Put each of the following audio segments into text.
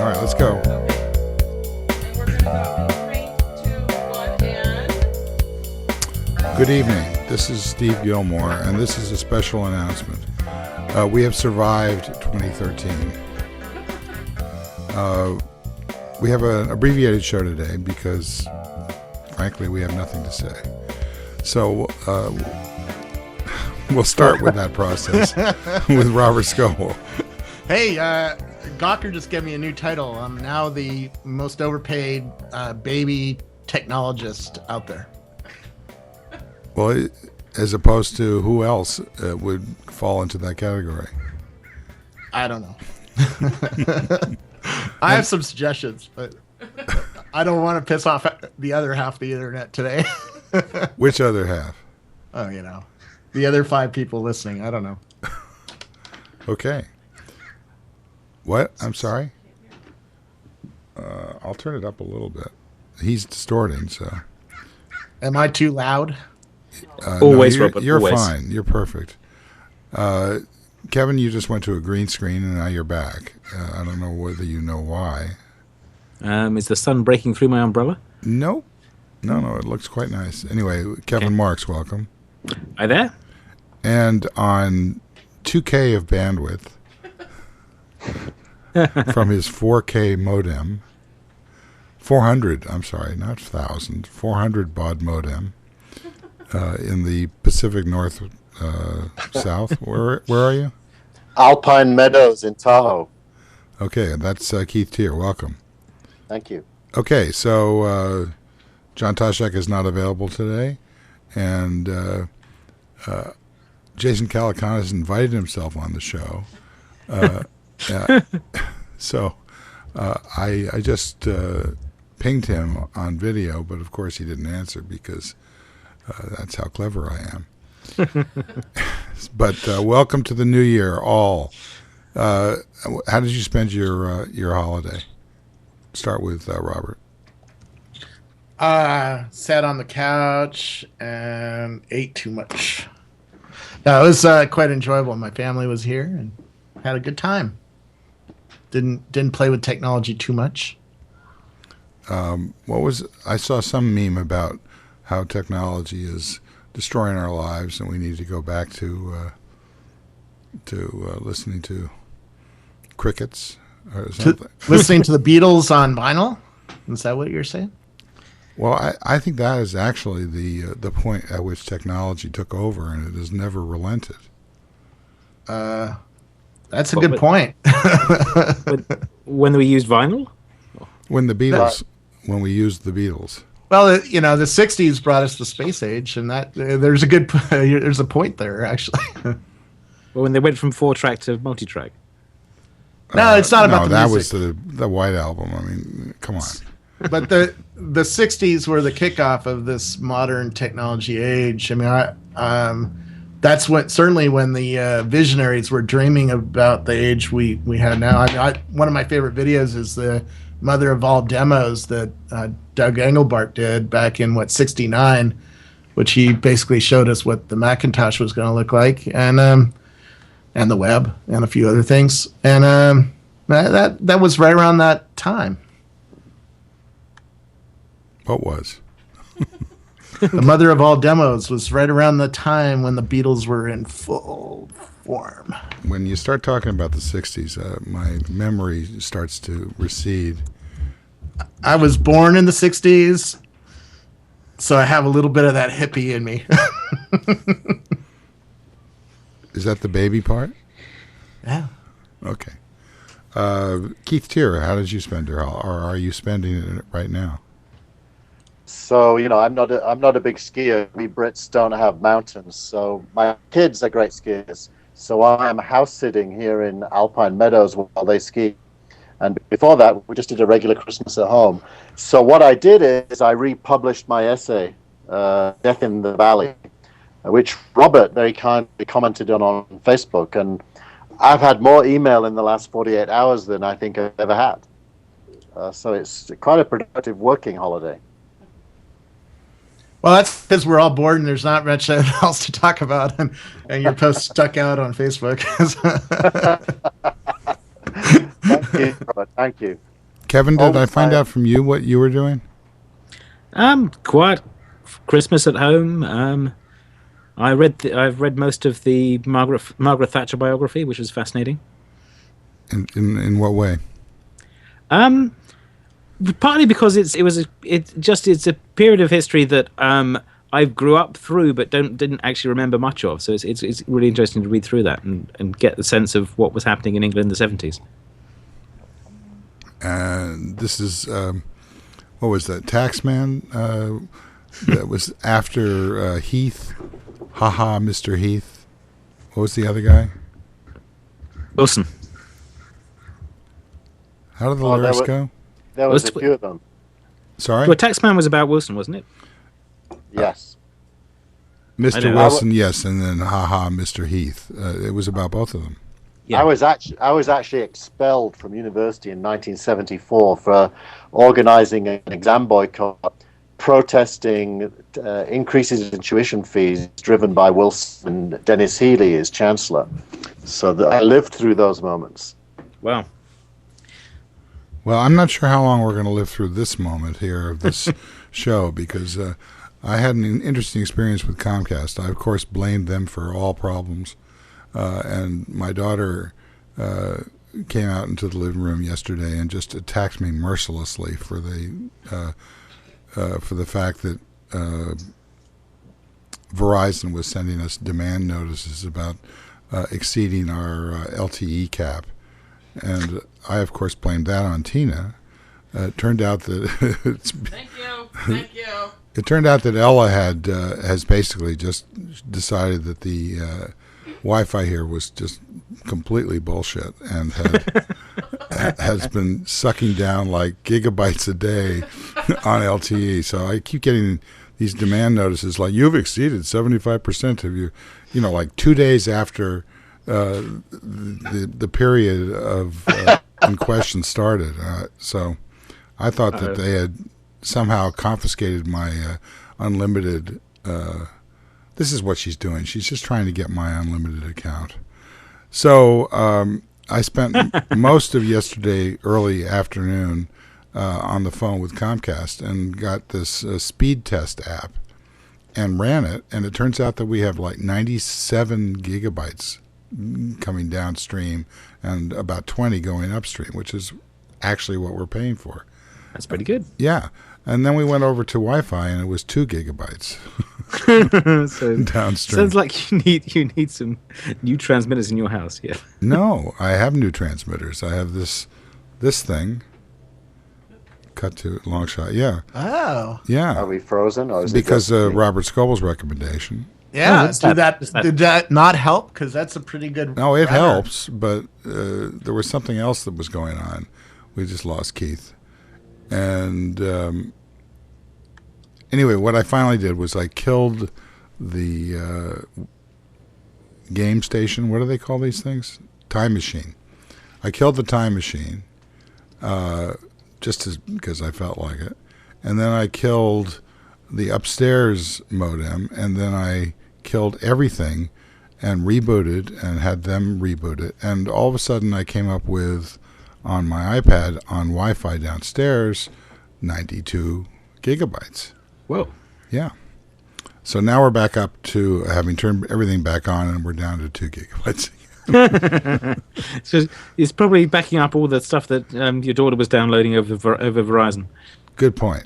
All right, let's go. And we're going to go 3, 2, 1, and... Good evening. This is Steve Gillmor, and this is a special announcement. We have survived 2013. We have an abbreviated show today because, frankly, we have nothing to say. So we'll start with that process with Robert Scoble. Hey, Gawker just gave me a new title. I'm now the most overpaid baby technologist out there. Well, as opposed to who else would fall into that category? I don't know. I have some suggestions, but I don't want to piss off the other half of the internet today. Which other half? Oh, the other 5 people listening. I don't know. Okay. What? I'm sorry? I'll turn it up a little bit. He's distorting, so. Am I too loud? Always, no, Robert. You're always. fine. You're perfect. Kevin, you just went to a green screen, and now you're back. I don't know whether you know why. Is the sun breaking through my umbrella? Nope. No, it looks quite nice. Anyway, Kevin Marks, welcome. Hi there. And on 2K of bandwidth from his 4K modem, 400, I'm sorry, not 1,000, 400 baud modem in the Pacific North South. Where are you? Alpine Meadows in Tahoe. Okay, that's Keith Teare. Welcome. Thank you. Okay, so John Toshak is not available today, and Jason Calacanis has invited himself on the show. So I just pinged him on video, but of course he didn't answer because that's how clever I am. But welcome to the new year, all. How did you spend your holiday? Start with Robert. Sat on the couch and ate too much. No, it was quite enjoyable. My family was here and had a good time. Didn't play with technology too much. I saw some meme about how technology is destroying our lives, and we need to go back to listening to crickets or something. Listening to the Beatles on vinyl? Is that what you're saying? Well, I think that is actually the point at which technology took over, and it has never relented. That's a good point. When we used vinyl? When we used the Beatles. Well, the 60s brought us to space age, and that there's a point there, actually. Well, when they went from 4-track to multi-track. No, it's not about the that music. was the White Album. I mean, come on. But the 60s were the kickoff of this modern technology age. I mean, that's certainly when the visionaries were dreaming about the age we have now. I mean, one of my favorite videos is the mother of all demos that Doug Engelbart did back in 69, which he basically showed us what the Macintosh was going to look like, and the web and a few other things, and that was right around that time. What was? The mother of all demos was right around the time when the Beatles were in full form. When you start talking about the 60s, my memory starts to recede. I was born in the 60s, so I have a little bit of that hippie in me. Is that the baby part? Yeah. Okay. Keith Teare, how did you spend your holiday, or are you spending it right now? So, I'm not a big skier. We Brits don't have mountains. So my kids are great skiers. So I am house sitting here in Alpine Meadows while they ski. And before that, we just did a regular Christmas at home. So what I did is I republished my essay, Death in the Valley, which Robert very kindly commented on Facebook. And I've had more email in the last 48 hours than I think I've ever had. So it's quite a productive working holiday. Well, that's because we're all bored and there's not much else to talk about, and your post stuck out on Facebook. Thank you, Robert. Thank you. Kevin, all did the I find time. out from you what you were doing? Quiet Christmas at home. I've read most of the Margaret Thatcher biography, which was fascinating. In what way? Partly because it's a period of history that I grew up through, but didn't actually remember much of. So it's really interesting to read through that and get the sense of what was happening in England in the 70s. And this is what was that? Taxman. That was after Heath. Haha, Mr. Heath. What was the other guy? Wilson. How did the Oh, lyrics go? There was a Let's- few of them. Sorry, Well, Taxman was about Wilson, wasn't it? Yes. I Mr. know. Wilson. Yes, and then haha, Mr. Heath. It was about both of them. Yeah. I was actually expelled from university in 1974 for organizing an exam boycott, protesting increases in tuition fees driven by Wilson and Dennis Healey as chancellor. So I lived through those moments. Wow. Well, I'm not sure how long we're going to live through this moment here of this show because I had an interesting experience with Comcast. I, of course, blamed them for all problems. And my daughter came out into the living room yesterday and just attacked me mercilessly for the fact that Verizon was sending us demand notices about exceeding our LTE cap. And I, of course, blamed that on Tina. It turned out that Thank you. it turned out that Ella has basically just decided that the Wi-Fi here was just completely bullshit and has been sucking down like gigabytes a day on LTE. So I keep getting these demand notices like you've exceeded 75% of your, like 2 days after the period of in question started. So I thought that they had somehow confiscated my unlimited. This is what she's doing. She's just trying to get my unlimited account. So I spent most of yesterday early afternoon on the phone with Comcast and got this speed test app and ran it. And it turns out that we have like 97 gigabytes coming downstream and about 20 going upstream, which is actually what we're paying for. That's pretty good. Yeah. And then we went over to Wi-Fi and it was 2 gigabytes So downstream. sounds like you need some new transmitters in your house. Yeah. No, I have new transmitters. I have this thing. Cut to long shot. Yeah. Oh, Yeah. Are we frozen? Or is it Because just me? Robert Scoble's recommendation. yeah. that's that. Did that not help? Because that's a pretty good. No, it router. helps, but there was something else that was going on. We just lost Keith. And anyway, what I finally did was I killed the game station. What do they call these things? Time machine. I killed the time machine just because I felt like it. And then I killed the upstairs modem, and then I killed everything and rebooted and had them reboot it. And all of a sudden I came up with, on my iPad, on Wi-Fi downstairs, 92 gigabytes. Whoa. Yeah. So now we're back up to having turned everything back on, and we're down to 2 gigabytes. So it's probably backing up all the stuff that your daughter was downloading over Verizon. Good point.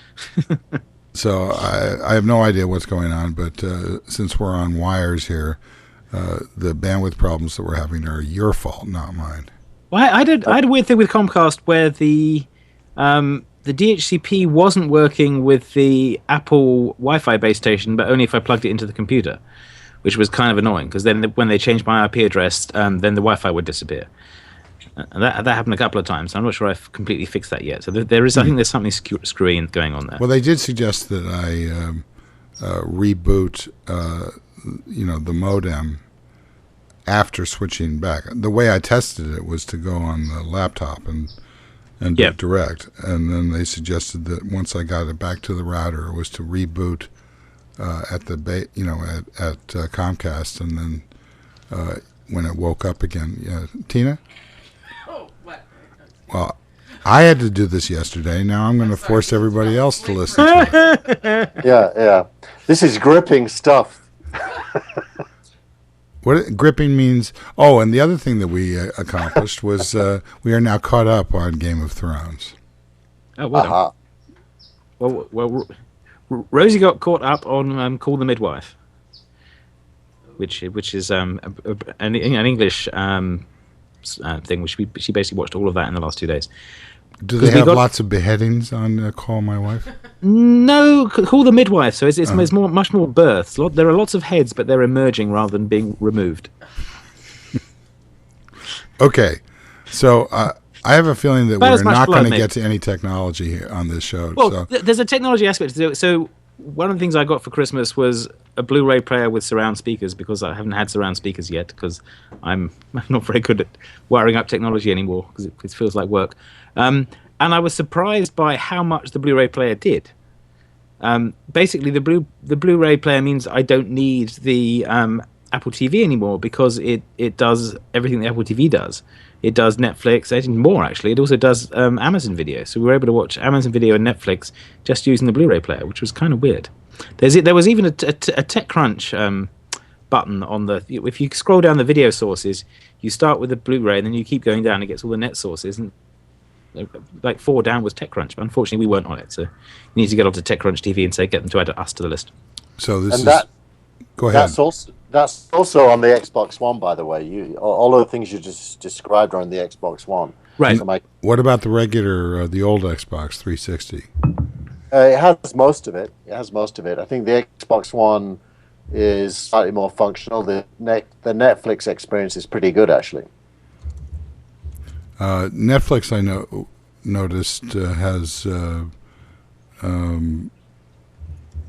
So I have no idea what's going on, but since we're on wires here, the bandwidth problems that we're having are your fault, not mine. Well, I had a weird thing with Comcast where the DHCP wasn't working with the Apple Wi-Fi base station, but only if I plugged it into the computer, which was kind of annoying because then when they changed my IP address, then the Wi-Fi would disappear. And that happened a couple of times. I'm not sure I've completely fixed that yet. So there is, I think, there's something screwy going on there. Well, they did suggest that I reboot, the modem after switching back. The way I tested it was to go on the laptop and do it direct, and then they suggested that once I got it back to the router, it was to reboot at the at Comcast, and then when it woke up again, Tina. Oh, what? Well, I had to do this yesterday. Now I'm going to force everybody else to listen to it. Yeah. This is gripping stuff. What gripping means? Oh, and the other thing that we accomplished was we are now caught up on Game of Thrones. Oh, well. Well, Rosie got caught up on Call the Midwife, which is an English thing. Which she basically watched all of that in the last 2 days. Do they have lots of beheadings on Call My Wife? No, Call the Midwife. So it's much more births. There are lots of heads, but they're emerging rather than being removed. Okay, so I have a feeling that we're not going to get to any technology here on this show. Well, there's a technology aspect to it. So one of the things I got for Christmas was a Blu-ray player with surround speakers, because I haven't had surround speakers yet, because I'm not very good at wiring up technology anymore, because it feels like work. And I was surprised by how much the Blu-ray player did. Basically, the Blu-ray player means I don't need the Apple TV anymore, because it does everything the Apple TV does. It does Netflix, and more actually. It also does Amazon Video. So we were able to watch Amazon Video and Netflix just using the Blu-ray player, which was kind of weird. There was even a TechCrunch button on the. If you scroll down the video sources, you start with the Blu-ray, and then you keep going down. It gets all the net sources, and like 4 down was TechCrunch. But unfortunately, we weren't on it. So you need to get onto TechCrunch TV and say get them to add us to the list. So this go ahead. That's also on the Xbox One, by the way. All of the things you just described are on the Xbox One. Right. So what about the regular, the old Xbox 360? it has most of it. I think the Xbox One is slightly more functional. The Netflix experience is pretty good, actually. Netflix, I noticed has.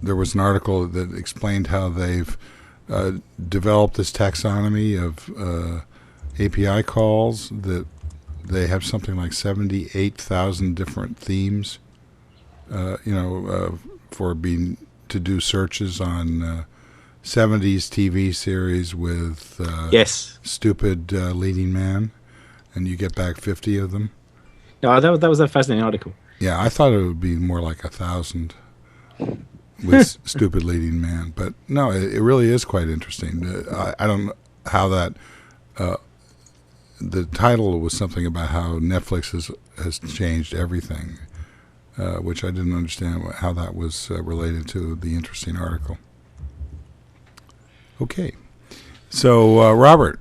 There was an article that explained how they've developed this taxonomy of API calls, that they have something like 78,000 different themes, for being to do searches on 70s TV series with stupid leading man, and you get back 50 of them. No, that was a fascinating article. Yeah, I thought it would be more like 1,000 with stupid leading man, but no, it really is quite interesting. I don't know how that. The title was something about how Netflix has changed everything, which I didn't understand how that was related to the interesting article. Okay, so Robert,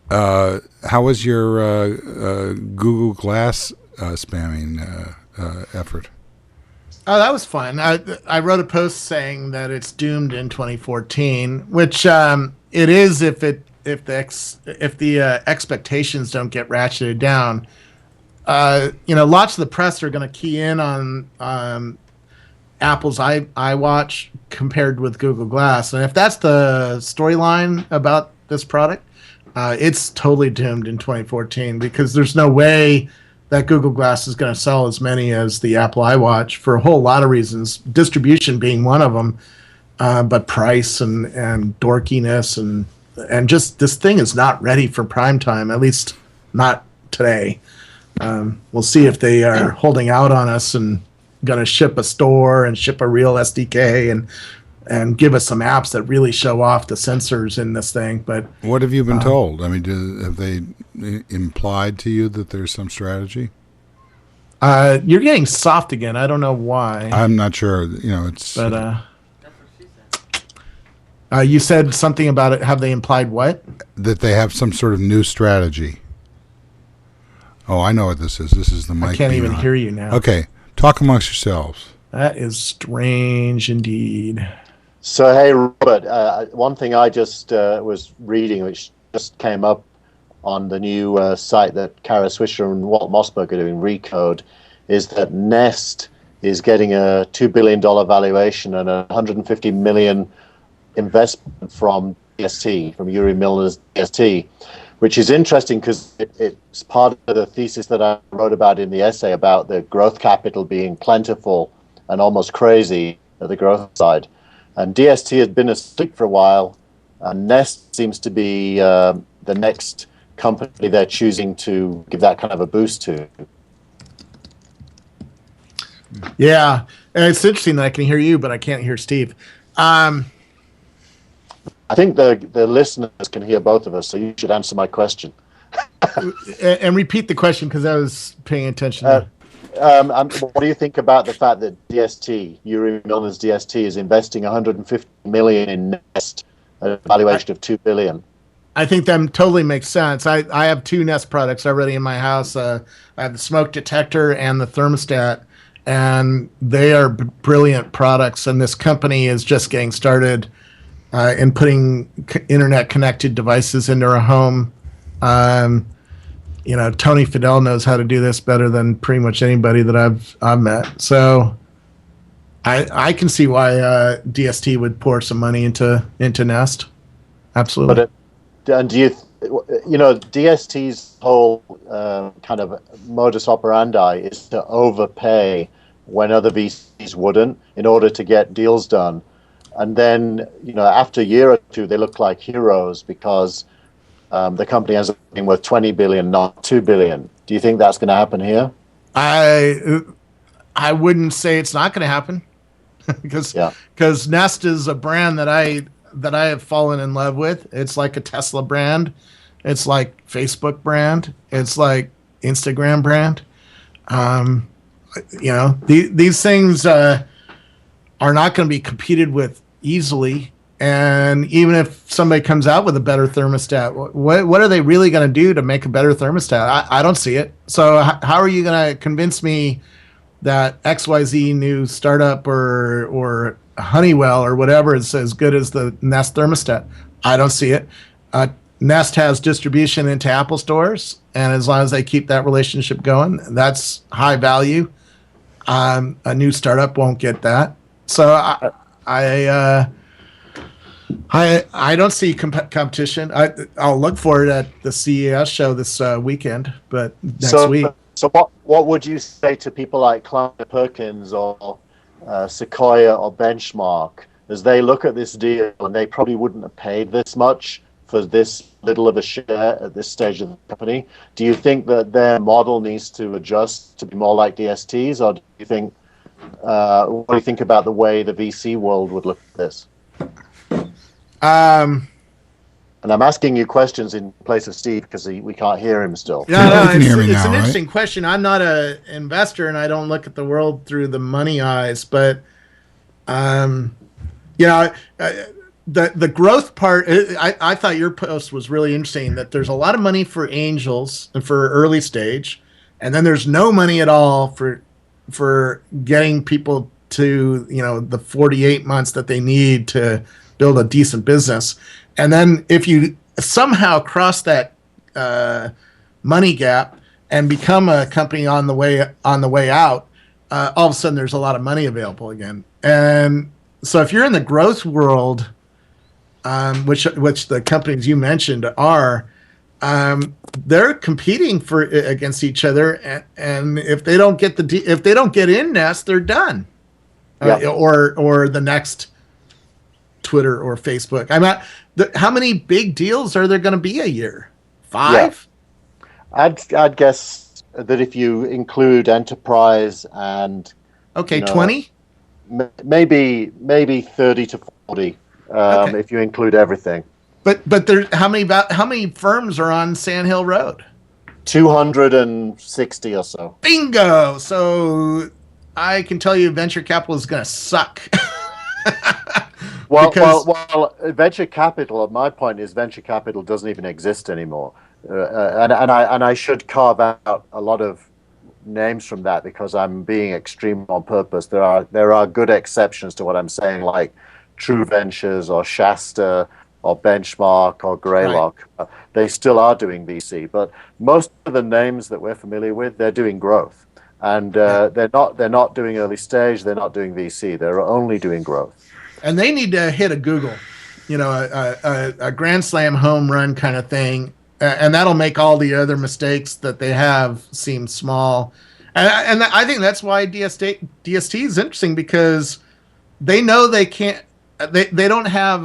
how was your Google Glass spamming effort? Oh, that was fun. I wrote a post saying that it's doomed in 2014, which it is if the expectations don't get ratcheted down. Lots of the press are going to key in on Apple's iWatch compared with Google Glass, and if that's the storyline about this product, it's totally doomed in 2014, because there's no way that Google Glass is going to sell as many as the Apple iWatch for a whole lot of reasons, distribution being one of them, but price and dorkiness and just this thing is not ready for prime time, at least not today. We'll see if they are holding out on us and going to ship a store and ship a real SDK and give us some apps that really show off the sensors in this thing. But what have you been told? I mean, have they implied to you that there's some strategy? You're getting soft again. I don't know why. I'm not sure. It's. But you said something about it. Have they implied what? That they have some sort of new strategy. Oh, I know what this is. This is the mic. I can't even hear you now. Okay, talk amongst yourselves. That is strange indeed. So, hey, Robert, one thing I just was reading, which just came up on the new site that Kara Swisher and Walt Mossberg are doing, Recode, is that Nest is getting a $2 billion valuation and a $150 million investment from DST, from Yuri Milner's DST, which is interesting because it's part of the thesis that I wrote about in the essay about the growth capital being plentiful and almost crazy at the growth side. And DST has been asleep for a while, and Nest seems to be the next company they're choosing to give that kind of a boost to. Yeah, and it's interesting that I can hear you, but I can't hear Steve. I think the listeners can hear both of us, so you should answer my question. And repeat the question because I was paying attention. What do you think about the fact that DST, Yuri Milner's DST, is investing 150 million in Nest at a valuation of $2 billion? I think that totally makes sense. I have 2 Nest products already in my house. I have the smoke detector and the thermostat, and they are brilliant products. And this company is just getting started in putting internet connected devices into our home. Tony Fidel knows how to do this better than pretty much anybody that I've met. So I can see why DST would pour some money into Nest. Absolutely. And do you DST's whole kind of modus operandi is to overpay when other VCs wouldn't in order to get deals done. And then, after a year or two, they look like heroes because the company ends up being worth $20 billion, not $2 billion. Do you think that's going to happen here? I wouldn't say it's not going to happen because Nest is a brand that I have fallen in love with. It's like a Tesla brand. It's like Facebook brand. It's like Instagram brand. These things are not going to be competed with easily. And even if somebody comes out with a better thermostat, what are they really going to do to make a better thermostat? I don't see it. So how are you going to convince me that XYZ new startup or Honeywell or whatever is as good as the Nest thermostat? I don't see it. Nest has distribution into Apple stores, and as long as they keep that relationship going, that's high value. A new startup won't get that. So I don't see competition. I'll look for it at the CES show this weekend, but next week. So what would you say to people like Kleiner Perkins or Sequoia or Benchmark as they look at this deal and they probably wouldn't have paid this much for this little of a share at this stage of the company? Do you think that their model needs to adjust to be more like DST's, or do you think what do you think about the way the VC world would look at this? And I'm asking you questions in place of Steve because we can't hear him still. No, it's an interesting question. I'm not an investor, and I don't look at the world through the money eyes. But, the growth part, I thought your post was really interesting, that there's a lot of money for angels and for early stage, and then there's no money at all for getting people to, the 48 months that they need to build a decent business. And then if you somehow cross that money gap and become a company on the way out, all of a sudden there's a lot of money available again. And so if you're in the growth world, which the companies you mentioned are, they're competing against each other, and if they don't get in Nest, they're done. Or the next Twitter or Facebook. How many big deals are there going to be a year? 5? Yeah. I'd guess that if you include enterprise and 20, maybe 30 to 40 if you include everything. But there, how many firms are on Sand Hill Road? 260 or so. Bingo! So I can tell you, venture capital is going to suck. Well, venture capital. My point is, venture capital doesn't even exist anymore, and I should carve out a lot of names from that because I'm being extreme on purpose. There are good exceptions to what I'm saying, like True Ventures or Shasta or Benchmark or Greylock. Right. They still are doing VC, but most of the names that we're familiar with, they're doing growth, and they're not doing early stage. They're not doing VC. They're only doing growth. And they need to hit a Google, a grand slam home run kind of thing, and that'll make all the other mistakes that they have seem small. And I think that's why DST is interesting, because they know they can't. They don't have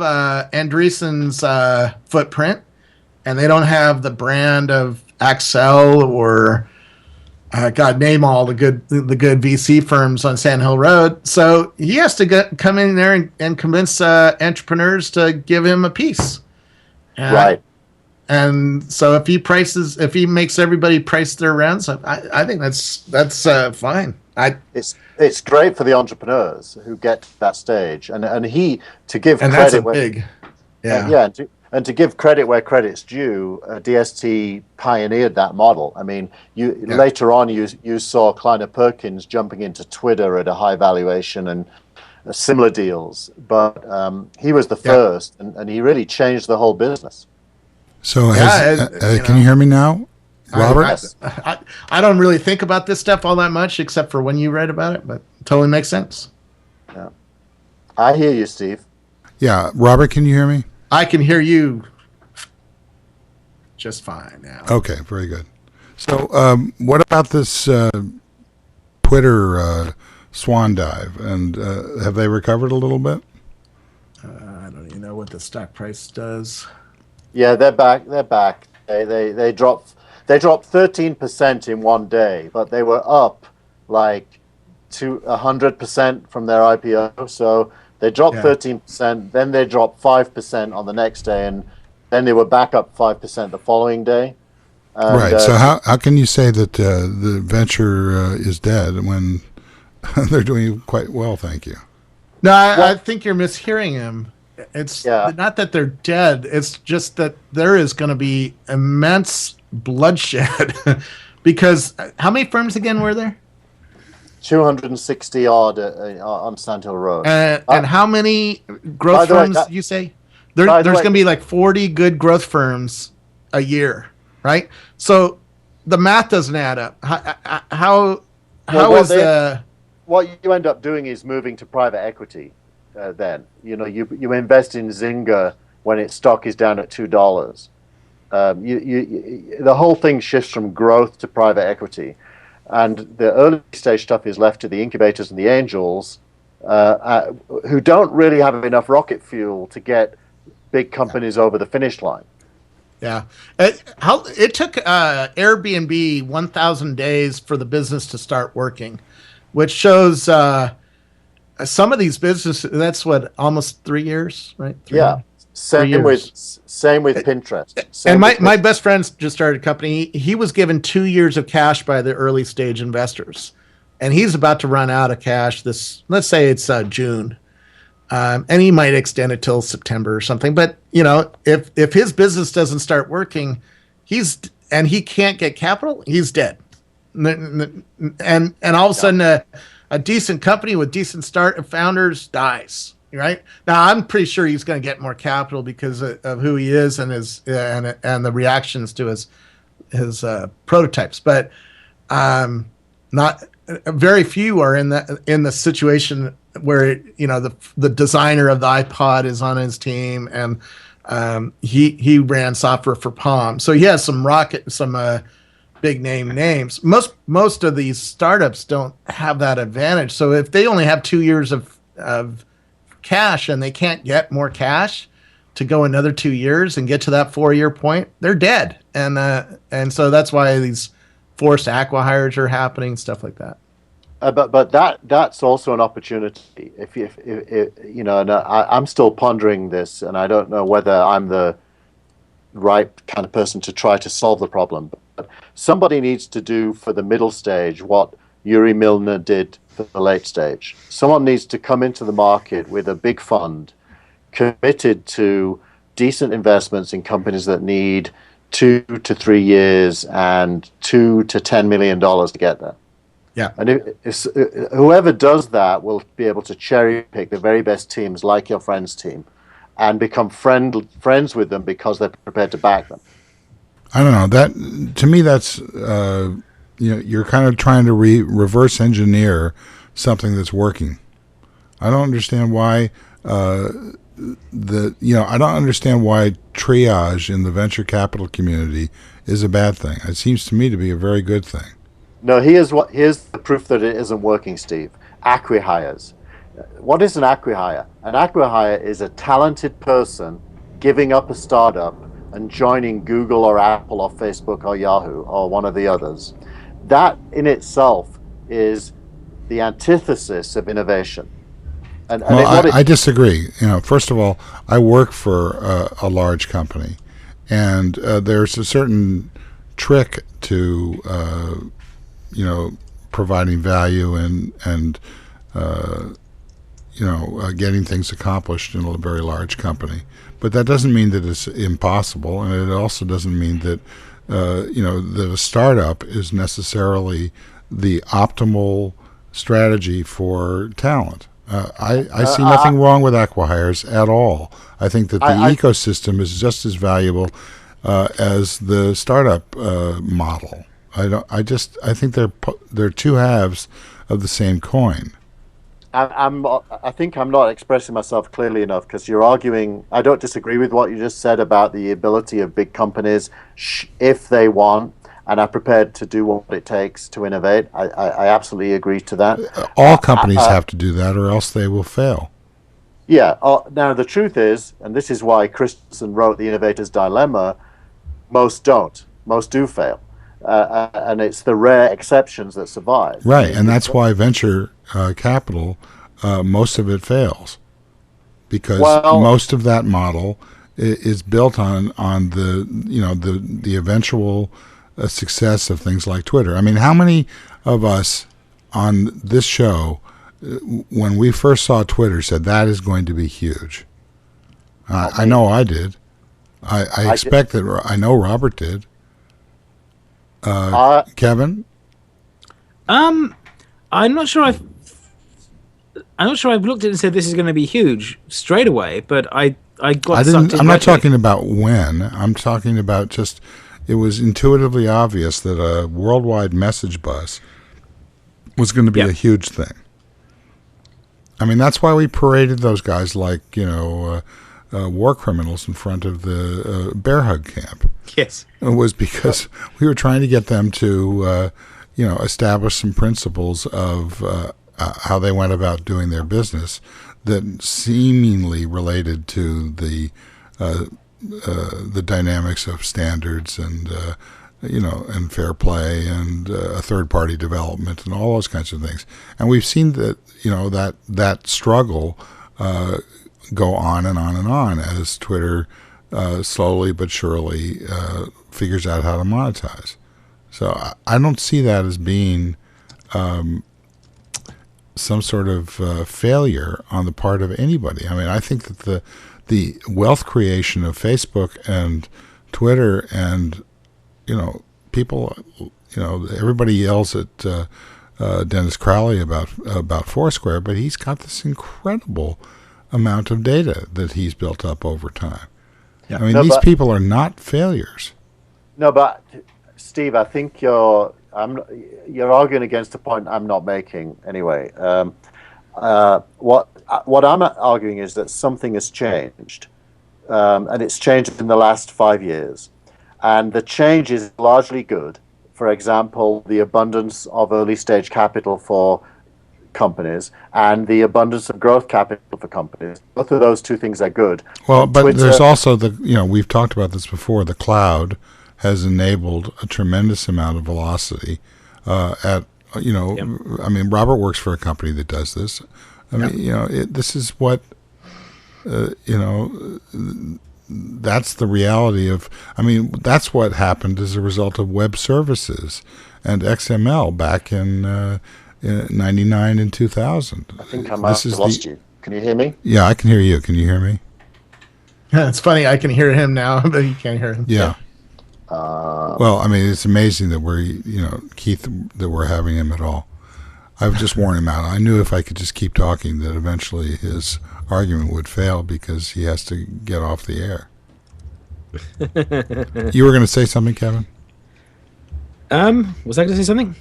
Andreessen's footprint, and they don't have the brand of Axel or God, name all the good VC firms on Sand Hill Road. So he has to come in there and convince entrepreneurs to give him a piece. Right. And so if he makes everybody price their rents, I think that's fine. It's great for the entrepreneurs who get to that stage, and he to give and credit that's a big, yeah, yeah, and to give credit where credit's due, DST pioneered that model. I mean, later on you saw Kleiner Perkins jumping into Twitter at a high valuation and similar deals, but he was the first, and he really changed the whole business. So can you hear me now, Robert? I don't really think about this stuff all that much, except for when you read about it, but it totally makes sense. Yeah, I hear you, Steve. Yeah, Robert, can you hear me? I can hear you just fine now. Okay, very good. So what about this Twitter swan dive? And have they recovered a little bit? I don't even know what the stock price does. Yeah, they're back. They dropped 13% in one day, but they were up like 100% from their IPO. So they dropped 13%, then they dropped 5% on the next day, and then they were back up 5% the following day. And, right. So how can you say that the venture is dead when they're doing quite well? Thank you. No, I think you're mishearing him. It's not that they're dead. It's just that there is going to be immense bloodshed because how many firms again were there? 260 odd on Sand Hill Road. And how many growth firms you say? There's going to be like 40 good growth firms a year, right? So the math doesn't add up. What you end up doing is moving to private equity. Then you invest in Zynga when its stock is down at $2. The whole thing shifts from growth to private equity. And the early stage stuff is left to the incubators and the angels, who don't really have enough rocket fuel to get big companies over the finish line. Yeah. It took Airbnb 1,000 days for the business to start working, which shows some of these businesses, that's what, almost 3 years, right? Same with Pinterest. And my best friend just started a company. He was given 2 years of cash by the early stage investors, and he's about to run out of cash let's say it's June. And he might extend it till September or something. But, if his business doesn't start working, and he can't get capital, he's dead. And all of a sudden a decent company with decent founders dies. Right now, I'm pretty sure he's going to get more capital because of who he is and his and the reactions to his prototypes. But not very few are in the situation where the designer of the iPod is on his team, and he ran software for Palm, so he has some big names. Most of these startups don't have that advantage. So if they only have 2 years of cash and they can't get more cash to go another 2 years and get to that 4-year point, they're dead. And so that's why these forced aquihires are happening, stuff like that. But that's also an opportunity. If and I'm still pondering this, and I don't know whether I'm the right kind of person to try to solve the problem. But somebody needs to do for the middle stage what Yuri Milner did for the late stage. Someone needs to come into the market with a big fund committed to decent investments in companies that need 2 to 3 years and $2 to $10 million to get there. Yeah. And if whoever does that will be able to cherry pick the very best teams like your friend's team and become friends with them because they're prepared to back them. I don't know. That to me, that's you're kind of trying to reverse engineer something that's working. I don't understand why I don't understand why triage in the venture capital community is a bad thing. It seems to me to be a very good thing. No, here's the proof that it isn't working, Steve. Aquihires. What is an aquihire? An aquihire is a talented person giving up a startup and joining Google or Apple or Facebook or Yahoo or one of the others. that in itself is the antithesis of innovation. And Well, I disagree. First of all, I work for a large company, and there's a certain trick to providing value and getting things accomplished in a very large company. But that doesn't mean that it's impossible, and it also doesn't mean that that a startup is necessarily the optimal strategy for talent. I see nothing wrong with aquihires at all. I think that the ecosystem is just as valuable as the startup model. I think they're two halves of the same coin. I think I'm not expressing myself clearly enough, because you're arguing. I don't disagree with what you just said about the ability of big companies, if they want and are prepared to do what it takes to innovate. I absolutely agree to that. All companies have to do that, or else they will fail. Yeah. Now the truth is, and this is why Christensen wrote The Innovator's Dilemma, most don't. Most do fail. And it's the rare exceptions that survive. Right, and that's why venture capital, most of it fails, because most of that model is built on the eventual success of things like Twitter. I mean, how many of us on this show, when we first saw Twitter, said that is going to be huge? I know I did. I expect that. I know Robert did. Kevin? I'm not sure I've looked at it and said this is going to be huge straight away, but I got sucked in. I'm not talking about when. I'm talking about just it was intuitively obvious that a worldwide message bus was going to be a huge thing. I mean, that's why we paraded those guys like war criminals in front of the bear hug camp. Yes. It was because we were trying to get them to, establish some principles of how they went about doing their business that seemingly related to the dynamics of standards and fair play and third-party development and all those kinds of things. And we've seen that that struggle go on and on and on as Twitter slowly but surely figures out how to monetize. So I don't see that as being some sort of failure on the part of anybody. I mean, I think that the wealth creation of Facebook and Twitter and people, everybody yells at Dennis Crowley about Foursquare, but he's got this incredible amount of data that he's built up over time. Yeah. I mean, these people are not failures. No, but Steve, I think you're arguing against a point I'm not making anyway. What I'm arguing is that something has changed, and it's changed in the last 5 years, and the change is largely good. For example, the abundance of early stage capital for companies and the abundance of growth capital for companies. Both of those two things are good. Well, but Twitter, there's also we've talked about this before, the cloud has enabled a tremendous amount of velocity I mean, Robert works for a company that does this. I mean, this is what, that's the reality of, I mean, that's what happened as a result of web services and XML back in 99 and 2000. I think I might have lost you. Can you hear me? Yeah, I can hear you. Can you hear me? It's funny. I can hear him now, but you can't hear him. Yeah. Well, I mean, it's amazing that we're, Keith, that we're having him at all. I've just worn him out. I knew if I could just keep talking that eventually his argument would fail because he has to get off the air. You were going to say something, Kevin? Was I going to say something?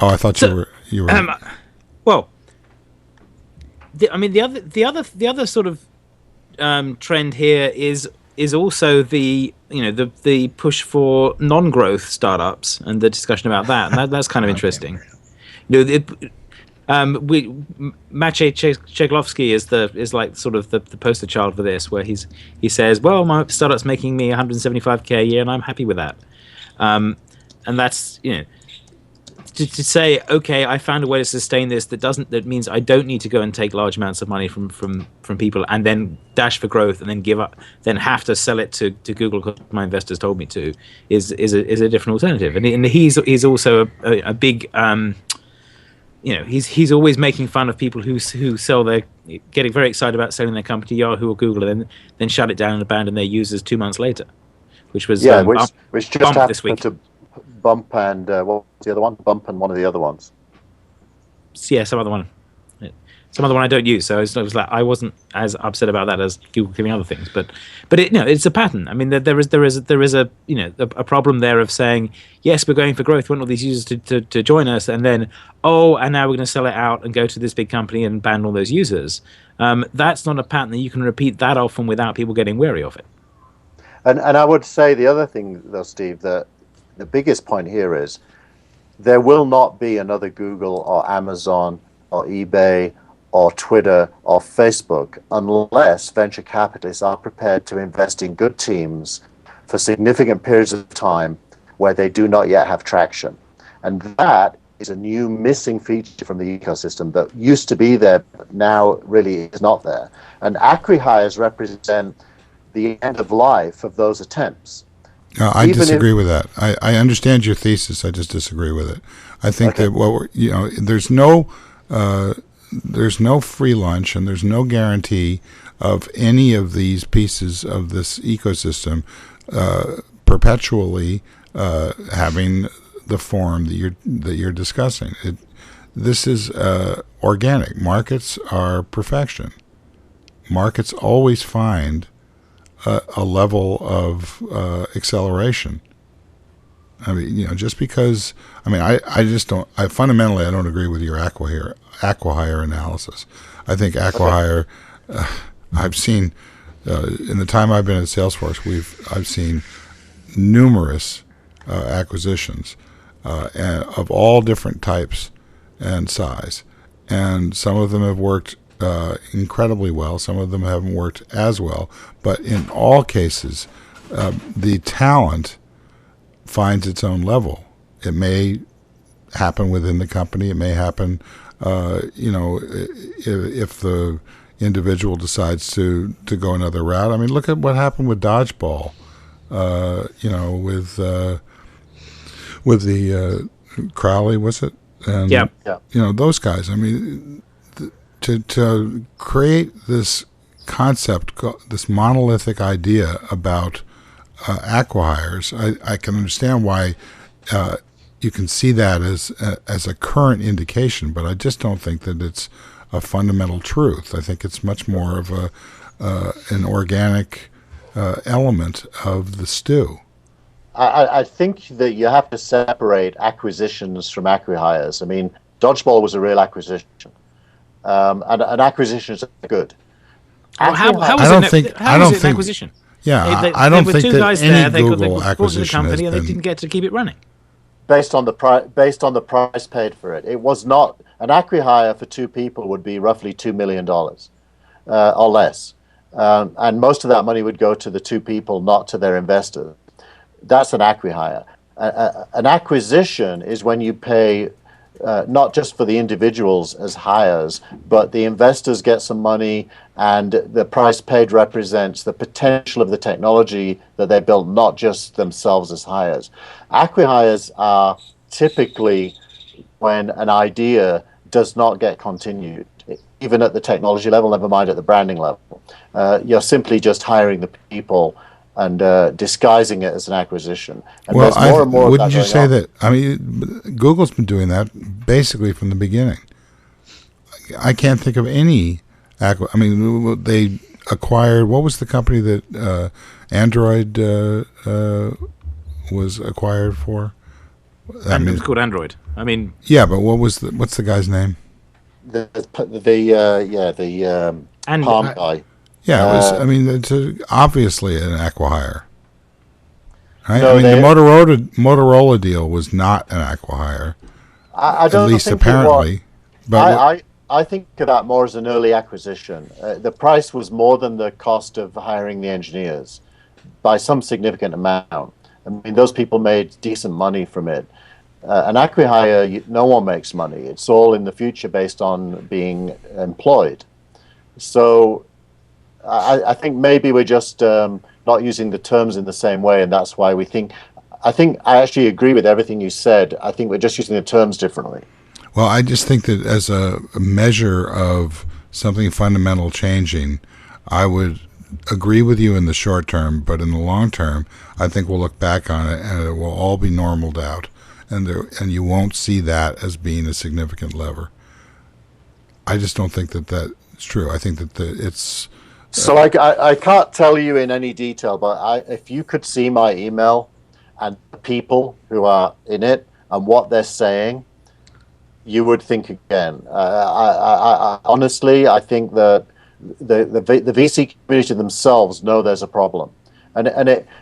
Oh, I thought you were. Well, the other sort of trend here is also the push for non-growth startups and the discussion about that, and that's kind of interesting. Maciej Czeglowski is like sort of the poster child for this, where he says, well, my startup's making me $175K a year and I'm happy with that, and that's to say, okay, I found a way to sustain this that means I don't need to go and take large amounts of money from people and then dash for growth and then give up, then have to sell it to Google because my investors told me to, is a different alternative. And he's also a big he's always making fun of people who sell getting very excited about selling their company to Yahoo or Google and then shut it down and abandon their users 2 months later, which was which just Bump happened this week. to Bump and what was the other one? Bump and one of the other ones. Yeah, some other one I don't use. So I wasn't as upset about that as Google giving other things. But it's a pattern. I mean, there is a problem there of saying, yes, we're going for growth. We want all these users to join us, and then and now we're going to sell it out and go to this big company and ban all those users. That's not a pattern that you can repeat that often without people getting wary of it. And I would say the other thing, though, Steve, that the biggest point here is there will not be another Google or Amazon or eBay or Twitter or Facebook unless venture capitalists are prepared to invest in good teams for significant periods of time where they do not yet have traction. And that is a new missing feature from the ecosystem that used to be there, but now really is not there. And aquihires represent the end of life of those attempps. I disagree with that. I understand your thesis. I just disagree with it. I think that there's no free lunch and there's no guarantee of any of these pieces of this ecosystem perpetually having the form that you're discussing. This is organic. Markets are perfection. Markets always find a level of acceleration. I mean, just because, I just don't, fundamentally, I don't agree with your aquihire analysis. I think aquihire, I've seen, in the time I've been at Salesforce, I've seen numerous acquisitions of all different types and size. And some of them have worked incredibly well. Some of them haven't worked as well. But in all cases, the talent finds its own level. It may happen within the company. It may happen, if the individual decides to go another route. I mean, look at what happened with Dodgeball. With the Crowley, was it? And, yeah. Those guys. I mean, to create this concept, this monolithic idea about aquihires, I can understand why you can see that as a current indication, but I just don't think that it's a fundamental truth. I think it's much more of an organic element of the stew. I think that you have to separate acquisitions from aquihires. I mean, Dodgeball was a real acquisition. And acquisitions are good. How was it an acquisition? Yeah, I don't think that any Google acquisition and they didn't get to keep it running. Based on the price paid for it, it was not an acquihire for two people would be roughly $2 million or less, and most of that money would go to the two people, not to their investors. That's an acquihire. An acquisition is when you pay. Not just for the individuals as hires, but the investors get some money, and the price paid represents the potential of the technology that they built, not just themselves as hires. Acquihires are typically when an idea does not get continued, even at the technology level, never mind at the branding level. You're simply just hiring the people and disguising it as an acquisition. And well, there's more and more wouldn't you say on. that? I mean, Google's been doing that basically from the beginning. I can't think of any. They acquired. What was the company that Android was acquired for? And it was called Android. I mean, yeah, but what's the guy's name? The Palm guy. Yeah, it was. It's obviously an acquihire. Right? No, the Motorola deal was not an acquihire. I don't at least think apparently. But I think of that more as an early acquisition. The price was more than the cost of hiring the engineers by some significant amount. I mean, those people made decent money from it. An acquihire, no one makes money. It's all in the future based on being employed. So I think maybe we're just not using the terms in the same way, and that's why we think. I think I actually agree with everything you said. I think we're just using the terms differently. Well, I just think that as a measure of something fundamental changing, I would agree with you in the short term, but in the long term, I think we'll look back on it and it will all be normaled out, and you won't see that as being a significant lever. I just don't think that that's true. I think that it's... So I can't tell you in any detail, but if you could see my email and the people who are in it and what they're saying, you would think again. I honestly, I think that the VC community themselves know there's a problem, and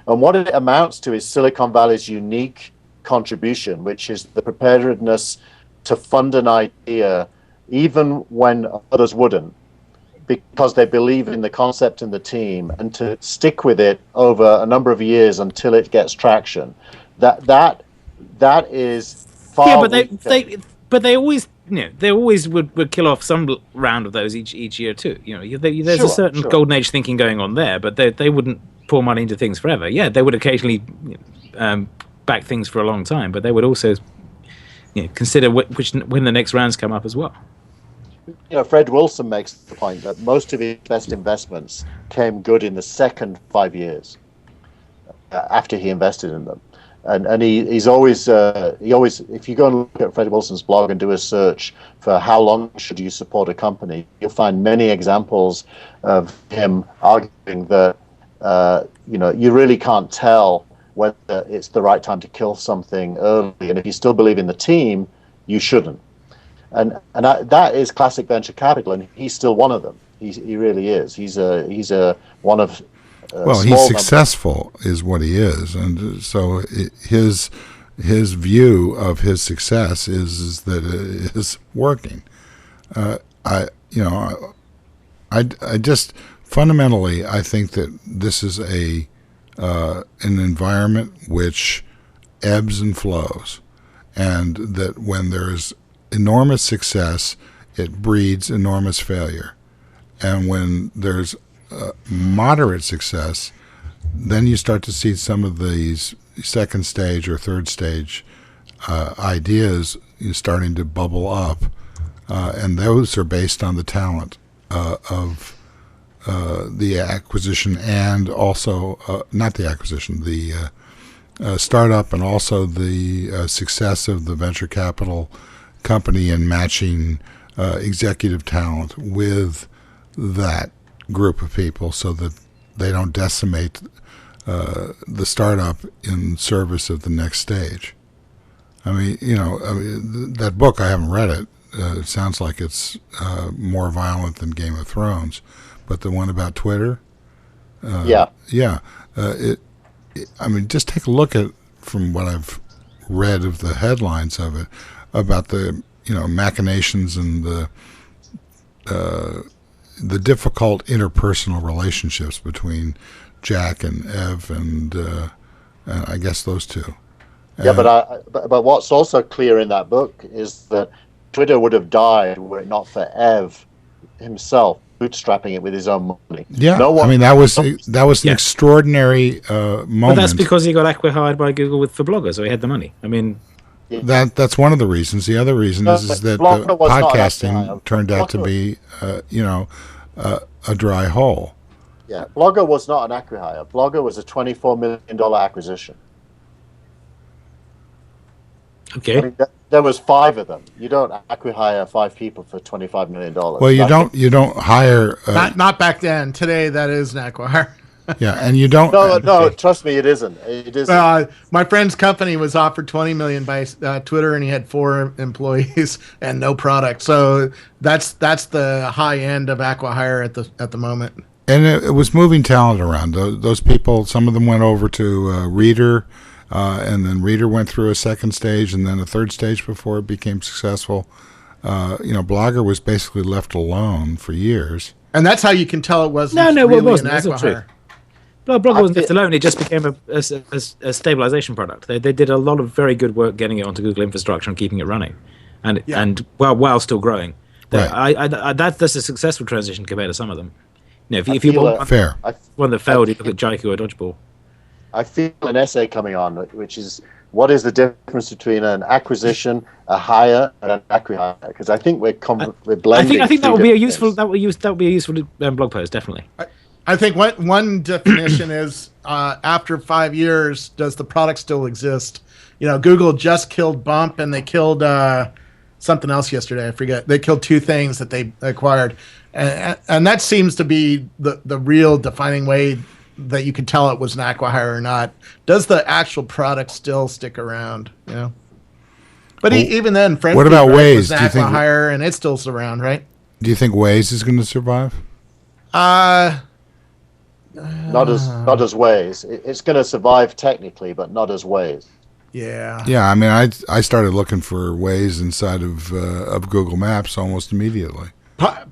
what it amounts to is Silicon Valley's unique contribution, which is the preparedness to fund an idea even when others wouldn't, because they believe in the concept and the team, and to stick with it over a number of years until it gets traction. That is far. Yeah, but they always, they always would kill off some round of those each year too. There's a certain golden age thinking going on there, but they wouldn't pour money into things forever. Yeah, they would occasionally back things for a long time, but they would also consider when the next rounds come up as well. Fred Wilson makes the point that most of his best investments came good in the second 5 years after he invested in them. And he's always, if you go and look at Fred Wilson's blog and do a search for how long should you support a company, you'll find many examples of him arguing that, you really can't tell whether it's the right time to kill something early. And if you still believe in the team, you shouldn't. And that is classic venture capital, and he's still one of them. He really is. He's one of. He's successful, is what he is, and so his view of his success is that it is working. I just fundamentally I think that this is an environment which ebbs and flows, and that when there's enormous success, it breeds enormous failure, and when there's moderate success, then you start to see some of these second stage or third stage ideas starting to bubble up, and those are based on the talent of the acquisition, and also not the acquisition, the startup, and also the success of the venture capital company in matching executive talent with that group of people so that they don't decimate the startup in service of the next stage. I mean, that book, I haven't read it. It sounds like it's more violent than Game of Thrones, but the one about Twitter, just take a look at, from what I've read of the headlines of it, about the machinations and the difficult interpersonal relationships between Jack and Ev, and I guess those two. But what's also clear in that book is that Twitter would have died were it not for Ev himself bootstrapping it with his own money. Yeah, that was an extraordinary moment. But that's because he got acquihired by Google for Blogger, so he had the money. That's one of the reasons. The other reason is that podcasting turned out to be, a dry hole. Yeah, Blogger was not an acquihire. Blogger was a $24 million acquisition. Okay. There was 5 of them. You don't acquihire 5 people for $25 million. Well, you don't hire. Not back then. Today, that is an acquihire. Yeah, and you don't. No, trust me, it isn't. It isn't. My friend's company was offered $20 million by Twitter, and he had 4 employees and no product. So that's the high end of acquihire at the moment. And it was moving talent around. Those people, some of them went over to Reader, and then Reader went through a second stage and then a third stage before it became successful. Blogger was basically left alone for years. And that's how you can tell it wasn't really an an acquihire. Blogger I wasn't feel- left alone. It just became a stabilization product. They did a lot of very good work getting it onto Google infrastructure and keeping it running, and while still growing. That's a successful transition compared to some of them. If you feel want Fair. one that failed, you look at Jaiku or Dodgeball. I feel an essay coming on, which is what is the difference between an acquisition, a hire, and an aquihire? Because I think we're blending. I think that two would be a different useful things. that would be a useful blog post, definitely. I think one definition is after 5 years, does the product still exist? Google just killed Bump, and they killed something else yesterday. I forget. They killed two things that they acquired, and that seems to be the real defining way that you can tell it was an acquihire or not. Does the actual product still stick around? But even then, what about Waze? was an Do you think acquihire, and it's still around, right? Do you think Waze is going to survive? Not as Waze. It's going to survive technically, but not as Waze. Yeah. Yeah, I mean, I started looking for Waze inside of Google Maps almost immediately.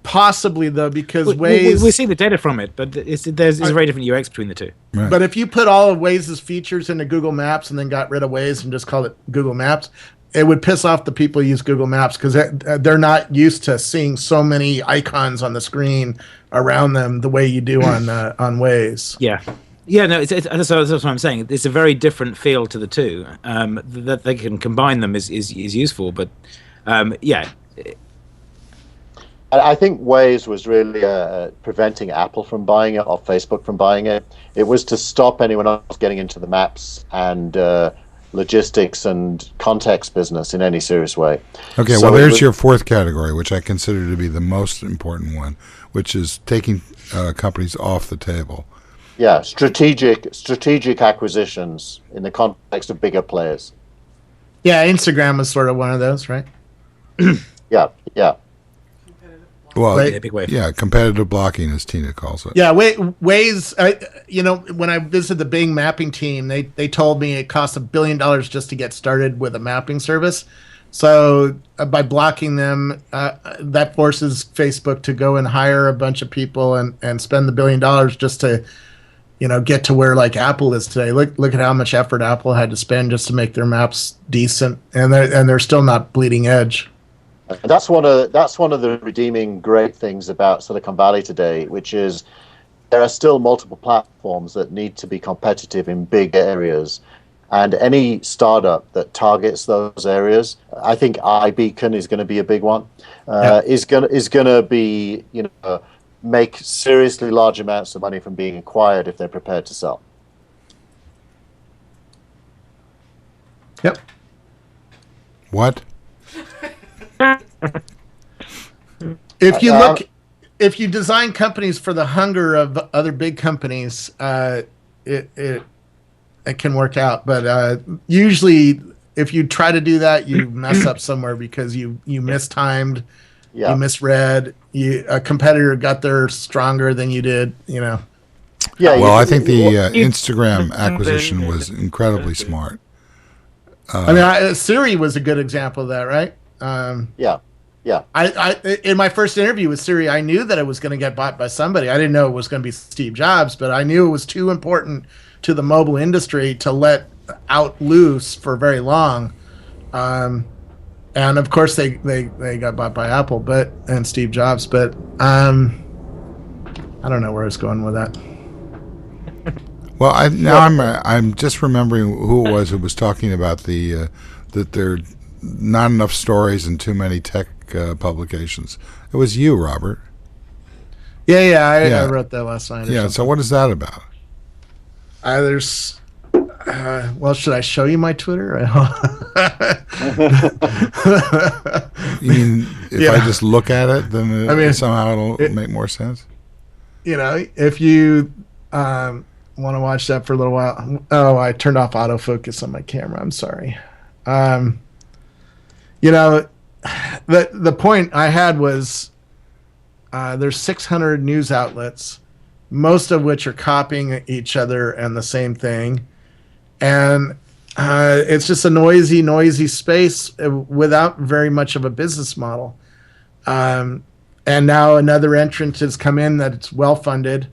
Possibly though, because Waze. We see the data from it, but there's a very different UX between the two. Right. But if you put all of Waze's features into Google Maps and then got rid of Waze and just called it Google Maps, it would piss off the people who use Google Maps because they're not used to seeing so many icons on the screen around them the way you do on Waze. Yeah. No, that's what I'm saying. It's a very different feel to the two. That they can combine them is useful, but yeah. I think Waze was really preventing Apple from buying it or Facebook from buying it. It was to stop anyone else getting into the maps and logistics and context business in any serious way. Okay, So well, it there's was- your fourth category, which I consider to be the most important one, which is taking companies off the table. Yeah, strategic acquisitions in the context of bigger players. Yeah, Instagram was sort of one of those, right? Yeah. Well, Right. Yeah, big wave. yeah, competitive blocking, as Tina calls it. Yeah, Waze. When I visited the Bing mapping team, they told me it costs $1 billion just to get started with a mapping service. So by blocking them, that forces Facebook to go and hire a bunch of people and spend the $1 billion just to, get to where like Apple is today. Look at how much effort Apple had to spend just to make their maps decent, and they're still not bleeding edge. And that's one of the redeeming great things about Silicon Valley today, which is there are still multiple platforms that need to be competitive in big areas. And any startup that targets those areas, I think iBeacon is going to be a big one. Is going to be make seriously large amounts of money from being acquired if they're prepared to sell. Yep. What? If you design companies for the hunger of other big companies, it can work out. But usually, if you try to do that, you mess up somewhere because you mistimed, you misread. A competitor got there stronger than you did. Yeah. Well, I think the Instagram acquisition was incredibly smart. Siri was a good example of that, right? Yeah. I in my first interview with Siri, I knew that it was going to get bought by somebody. I didn't know it was going to be Steve Jobs, but I knew it was too important to the mobile industry to let out loose for very long. And of course, they got bought by Apple, and Steve Jobs. But I don't know where I was going with that. Well, I'm just remembering who it was who was talking about that there are not enough stories and too many tech publications. It was you, Robert. I wrote that last night. Yeah. So what is that about? There's. Well, should I show you my Twitter? You mean if I just look at it, then somehow it'll make more sense? If you want to watch that for a little while. Oh, I turned off autofocus on my camera. I'm sorry. The point I had was there's 600 news outlets, most of which are copying each other and the same thing. And it's just a noisy space without very much of a business model. And now another entrant has come in that's well-funded,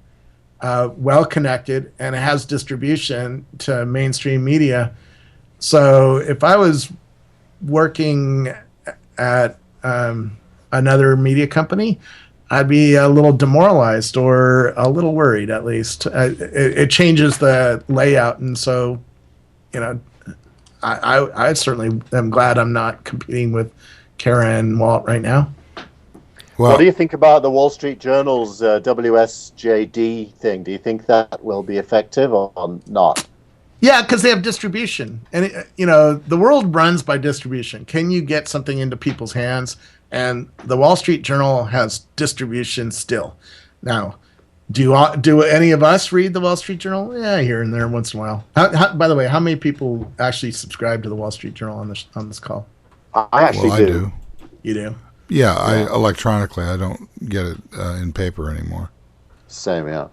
well connected, and it has distribution to mainstream media. So if I was working at another media company, I'd be a little demoralized or a little worried, at least. It changes the layout, and so, I certainly am glad I'm not competing with Kara and Walt right now. Well, What do you think about the Wall Street Journal's WSJD thing? Do you think that will be effective or not? Yeah, because they have distribution, and the world runs by distribution. Can you get something into people's hands? And the Wall Street Journal has distribution still. Now, do any of us read the Wall Street Journal? Yeah, here and there once in a while. By the way, how many people actually subscribe to the Wall Street Journal on this call? I actually I do. You do? Yeah, I electronically. I don't get it in paper anymore. Same, yeah.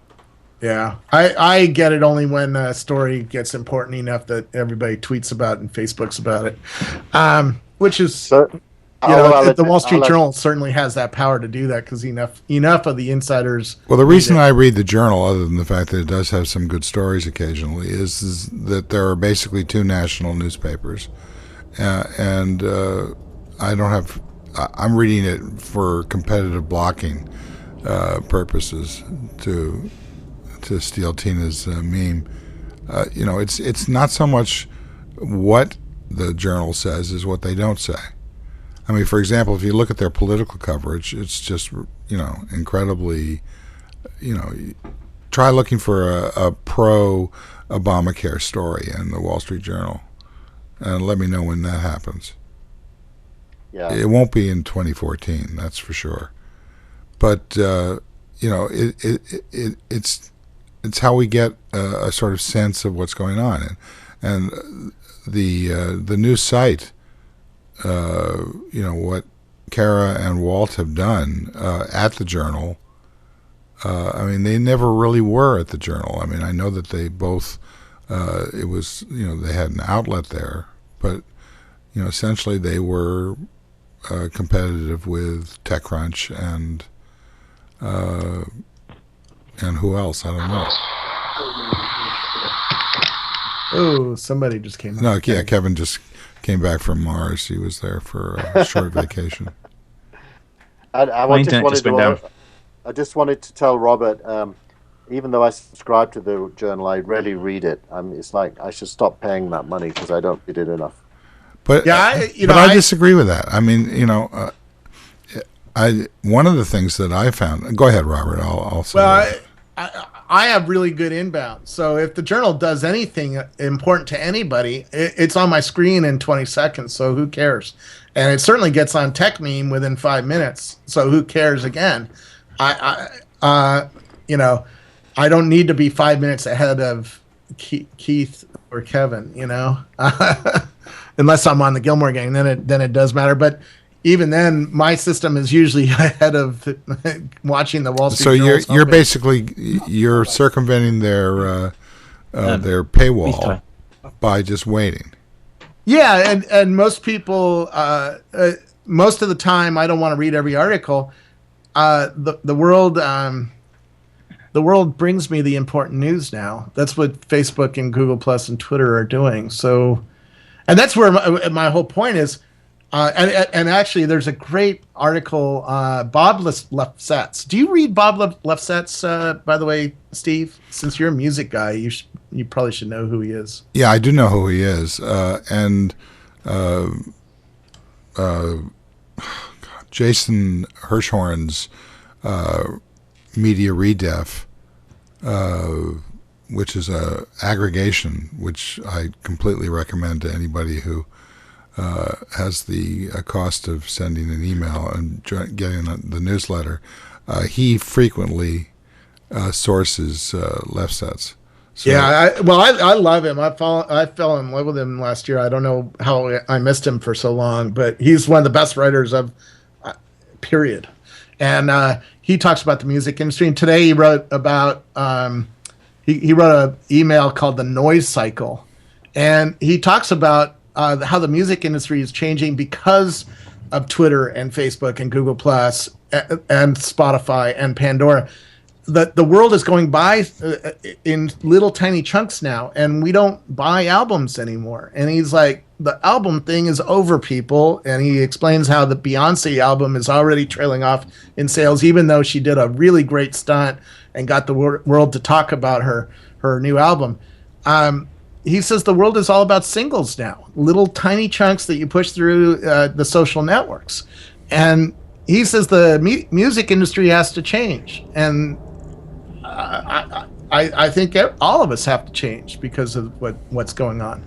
Yeah, I get it only when a story gets important enough that everybody tweets about it and Facebooks about it, which is So, the Wall Street Journal certainly has that power to do that because enough of the insiders. Well, the reason I read the Journal, other than the fact that it does have some good stories occasionally, is that there are basically two national newspapers, and I don't have. I'm reading it for competitive blocking purposes to steal Tina's meme. It's not so much what the Journal says as what they don't say. I mean, for example, if you look at their political coverage, it's just, incredibly, try looking for a pro-Obamacare story in the Wall Street Journal and let me know when that happens. Yeah. It won't be in 2014, that's for sure. But, it's how we get a sort of sense of what's going on. And the new site, what Kara and Walt have done at the Journal. They never really were at the Journal. I mean, I know that they both. It was they had an outlet there, but essentially they were competitive with TechCrunch and who else? I don't know. Oh, somebody just came. No, yeah, Kevin just came back from Mars. He was there for a short vacation. I just wanted to tell Robert, even though I subscribe to the Journal, I rarely read it. It's like I should stop paying that money because I don't read it enough. But yeah, I disagree with that. I mean, one of the things that I found. Go ahead, Robert. I'll say. Well, I have really good inbound. So if the Journal does anything important to anybody, it's on my screen in 20 seconds. So who cares? And it certainly gets on Tech Meme within 5 minutes. So who cares again? I don't need to be 5 minutes ahead of Keith or Kevin, unless I'm on the Gillmor gang, then it does matter. But even then, my system is usually ahead of watching the Wall Street Journal. So you're basically circumventing their paywall by just waiting. Yeah, and most people, most of the time, I don't want to read every article. The world brings me the important news now. That's what Facebook and Google Plus and Twitter are doing. So, and that's where my whole point is. And actually, there's a great article, Bob Lefsetz. Do you read Bob Lefsetz, by the way, Steve? Since you're a music guy, you probably should know who he is. Yeah, I do know who he is. Jason Hirschhorn's Media Redef, which is a aggregation, which I completely recommend to anybody who has the cost of sending an email and getting the newsletter. He frequently sources Lefsetz. So, yeah, I love him. I fell in love with him last year. I don't know how I missed him for so long, but he's one of the best writers of period. And he talks about the music industry. And today he wrote about he wrote an email called The Noise Cycle, and he talks about how the music industry is changing because of Twitter and Facebook and Google Plus and Spotify and Pandora. the world is going by in little tiny chunks now, and we don't buy albums anymore. And he's like, the album thing is over, people. And he explains how the Beyonce album is already trailing off in sales, even though she did a really great stunt and got the world to talk about her new album. He says the world is all about singles now, little tiny chunks that you push through the social networks. And he says the music industry has to change. And I think all of us have to change because of what's going on.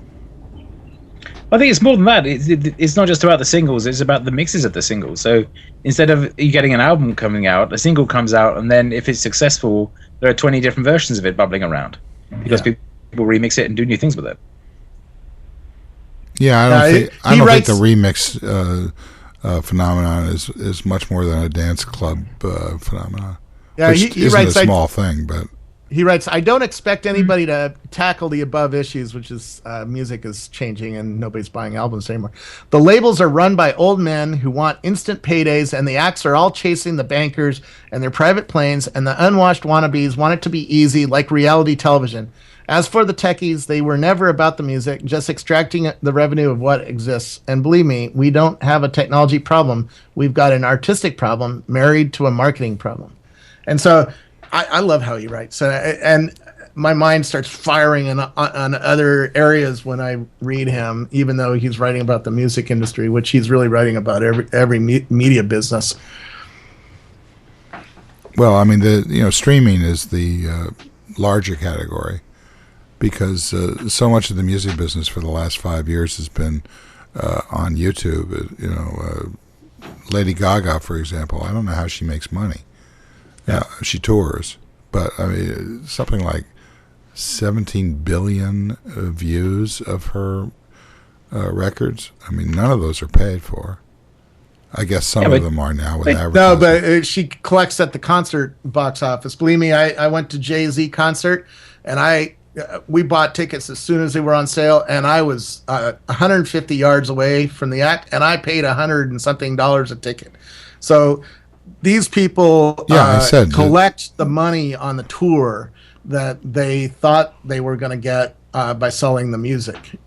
I think it's more than that. It's not just about the singles, it's about the mixes of the singles. So instead of you getting an album coming out, a single comes out, and then if it's successful, there are 20 different versions of it bubbling around because people remix it and do new things with it. Yeah, I don't think the remix phenomenon is much more than a dance club phenomenon. Yeah, which he isn't writes a small thing, but he writes, I don't expect anybody to tackle the above issues, which is music is changing and nobody's buying albums anymore. The labels are run by old men who want instant paydays, and the acts are all chasing the bankers and their private planes, and the unwashed wannabes want it to be easy, like reality television. As for the techies, they were never about the music, just extracting the revenue of what exists. And believe me, we don't have a technology problem. We've got an artistic problem married to a marketing problem. And so I love how he writes. And my mind starts firing on other areas when I read him, even though he's writing about the music industry, which he's really writing about every media business. Well, I mean, streaming is the larger category, because so much of the music business for the last 5 years has been on YouTube. Lady Gaga, for example, I don't know how she makes money. Yeah, she tours, but I mean, something like 17 billion views of her records. I mean, none of those are paid for. I guess some of them are now with advertising. No, but she collects at the concert box office. Believe me, I went to Jay-Z concert, and we bought tickets as soon as they were on sale, and I was 150 yards away from the act, and I paid $100 and something a ticket. So these people collect the money on the tour that they thought they were going to get by selling the music,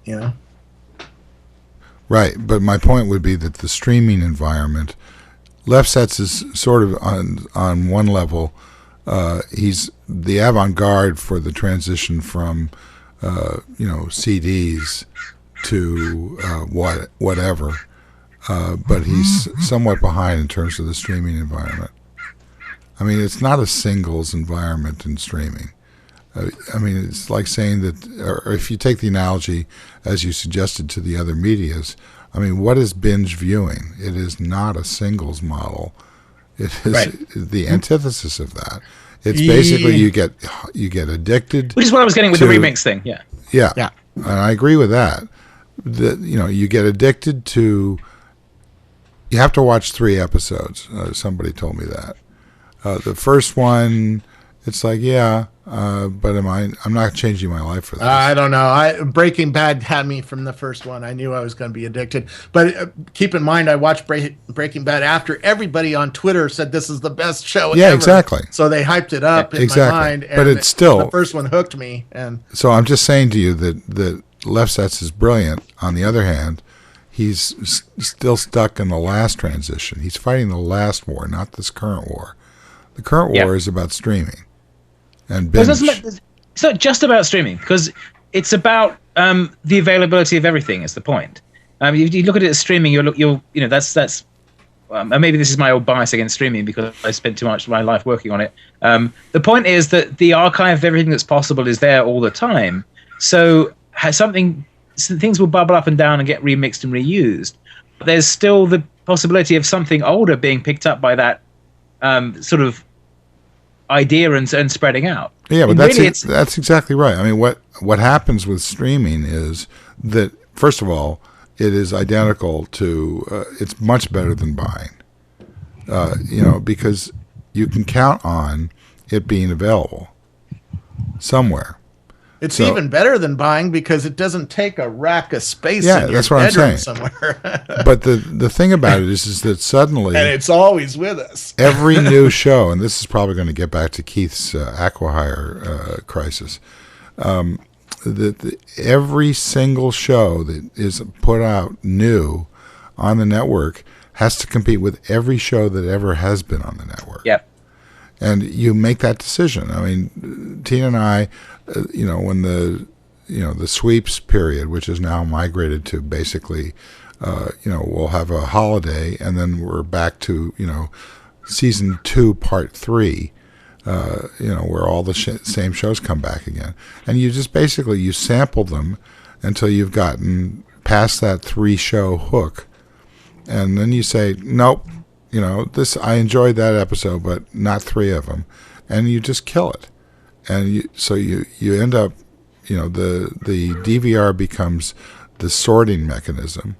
Right, but my point would be that the streaming environment, Lefsetz is sort of on one level. He's the avant-garde for the transition from, CDs to whatever. But he's somewhat behind in terms of the streaming environment. I mean, it's not a singles environment in streaming. It's like saying that, or if you take the analogy, as you suggested, to the other medias, what is binge viewing? It is not a singles model. It is the antithesis of that. It's basically you get addicted. Which is what I was getting with the remix thing. Yeah. And I agree with that. You get addicted to. You have to watch 3 episodes. Somebody told me that. The first one, it's like, but I'm not changing my life for this. I don't know. Breaking Bad had me from the first one. I knew I was going to be addicted. But keep in mind, I watched Breaking Bad after everybody on Twitter said this is the best show ever. Yeah, exactly. So they hyped it up in my mind. But it's still... The first one hooked me. And so I'm just saying to you that Lefsetz is brilliant. On the other hand, he's still stuck in the last transition. He's fighting the last war, not this current war. The current war is about streaming and binge. It's not just about streaming, because it's about the availability of everything. Is the point? If you look at it as streaming, that's maybe this is my old bias against streaming because I spent too much of my life working on it. The point is that the archive of everything that's possible is there all the time. So things will bubble up and down and get remixed and reused. But there's still the possibility of something older being picked up by that sort of idea and spreading out. Yeah, but that's exactly right. I mean, what happens with streaming is that, first of all, it is identical to, it's much better than buying, because you can count on it being available somewhere. It's So- even better than buying because it doesn't take a rack of space Yeah, in your that's what I'm bedroom saying. somewhere. But the thing about it is that suddenly And it's always with us. every new show, and this is probably going to get back to Keith's aquihire crisis, every single show that is put out new on the network has to compete with every show that ever has been on the network. Yep. And you make that decision. I mean, Tina and I, when the sweeps period, which is now migrated to basically, we'll have a holiday and then we're back to, season 2, part 3, where all the same shows come back again. And you just basically, you sample them until you've gotten past that 3-show hook. And then you say, nope, I enjoyed that episode, but not 3 of them. And you just kill it. And you end up, the DVR becomes the sorting mechanism.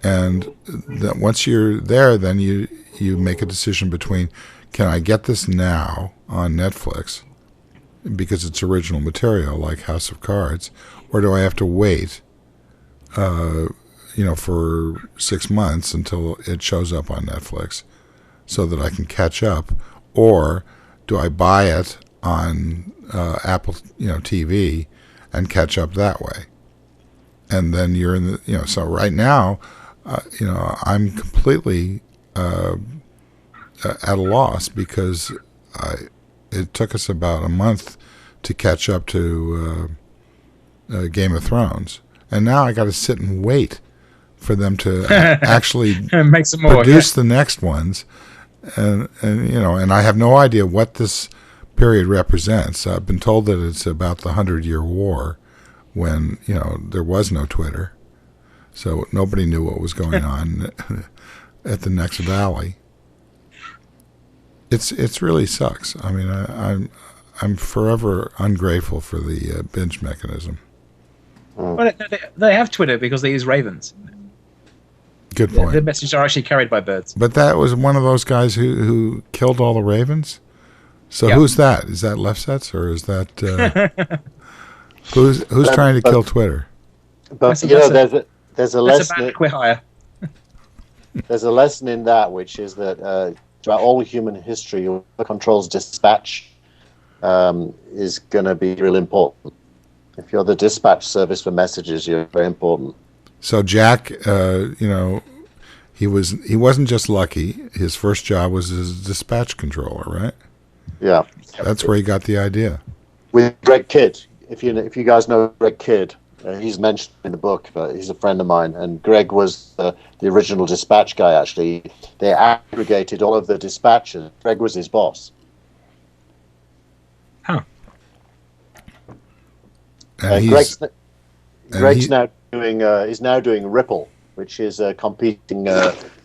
And that once you're there, then you make a decision between, can I get this now on Netflix because it's original material like House of Cards, or do I have to wait for 6 months until it shows up on Netflix so that I can catch up, or do I buy it on Apple TV and catch up that way? And then you're in the so right now I'm completely at a loss because it took us about a month to catch up to Game of Thrones, and now I got to sit and wait for them to actually Make some more. produce the next ones, and I have no idea what this period represents. I've been told that it's about the 100-Year War, when there was no Twitter, so nobody knew what was going on at the next valley. It's really sucks. I mean, I'm forever ungrateful for the binge mechanism. Well, they have Twitter because they use ravens. Good point. The messages are actually carried by birds. But that was one of those guys who killed all the ravens. So Yeah. who's that? Is that Left Sets, or is that who's trying to kill Twitter? But That's a there's a That's a lesson. bad aquihire. There's a lesson in that, which is that throughout all human history, your controls dispatch is going to be really important. If you're the dispatch service for messages, you're very important. So Jack, he wasn't just lucky. His first job was as a dispatch controller, right? Yeah. That's where he got the idea. With Greg Kidd, if you guys know Greg Kidd, he's mentioned in the book, but he's a friend of mine. And Greg was the original dispatch guy. Actually, they aggregated all of the dispatchers. Greg was his boss. Huh. And Greg's now doing Ripple, which is a competing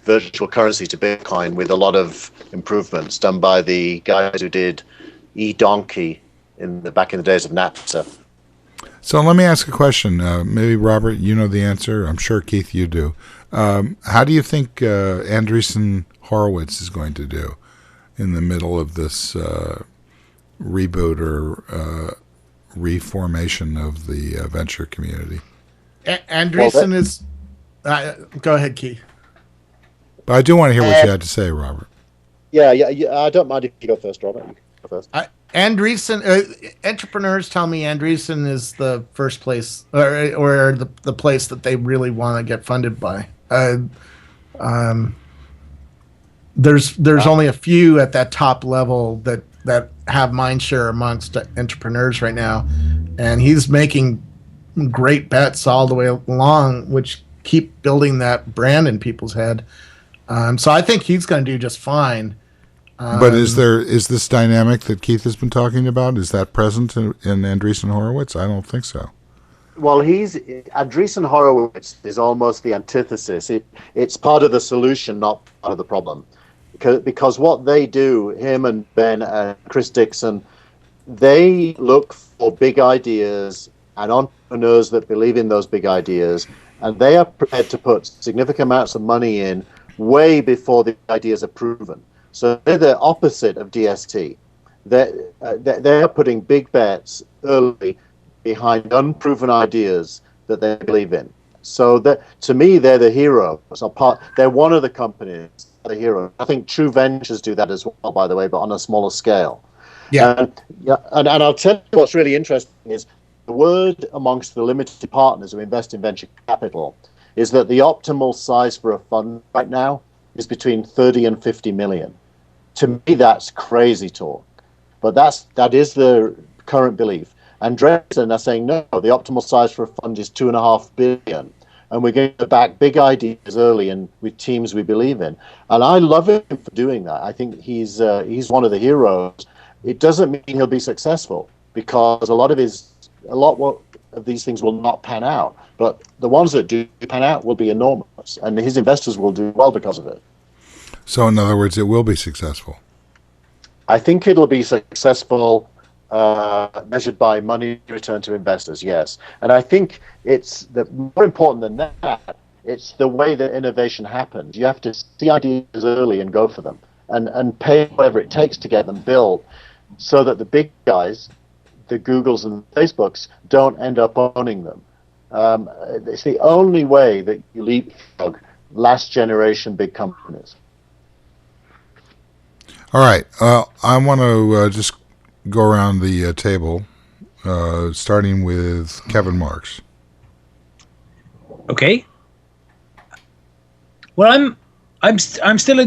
virtual currency to Bitcoin with a lot of improvements done by the guys who did eDonkey back in the days of Napster. So let me ask a question. Maybe Robert, you know the answer. I'm sure Keith, you do. How do you think Andreessen Horowitz is going to do in the middle of this reboot or reformation of the venture community? Andreessen is. Go ahead, Keith. But I do want to hear what you had to say, Robert. Yeah. I don't mind if you go first, Robert. You go first. Andreessen, entrepreneurs tell me Andreessen is the first place, or the place that they really want to get funded by. There's only a few at that top level that have mindshare amongst entrepreneurs right now, and he's making great bets all the way along, which keep building that brand in people's head. So I think he's going to do just fine. But is this dynamic that Keith has been talking about, is that present in Andreessen Horowitz? I don't think so. Well, Andreessen Horowitz is almost the antithesis. It's part of the solution, not part of the problem. Because what they do, him and Ben and Chris Dixon, they look for big ideas and entrepreneurs that believe in those big ideas, and they are prepared to put significant amounts of money in way before the ideas are proven. So they're the opposite of DST. They're putting big bets early behind unproven ideas that they believe in. So that, to me, they're the heroes. They're one of the companies, the hero. I think True Ventures do that as well, by the way, but on a smaller scale. Yeah. And I'll tell you what's really interesting is the word amongst the limited partners who invest in venture capital is that the optimal size for a fund right now is between 30 and 50 million. To me, that's crazy talk, but that is the current belief. And Dresden are saying, no, the optimal size for a fund is 2.5 billion. And we're going to back big ideas early and with teams we believe in. And I love him for doing that. I think he's one of the heroes. It doesn't mean he'll be successful, because a lot of these things will not pan out. But the ones that do pan out will be enormous, and his investors will do well because of it. So, in other words, it will be successful. I think it'll be successful measured by money return to investors, yes. And I think it's more important than that. It's the way that innovation happens. You have to see ideas early and go for them, and pay whatever it takes to get them built, so that the big guys, the Googles and Facebooks, don't end up owning them. It's the only way that you leapfrog last generation big companies. All right. I want to just go around the table, starting with Kevin Marks. Okay. Well, I'm still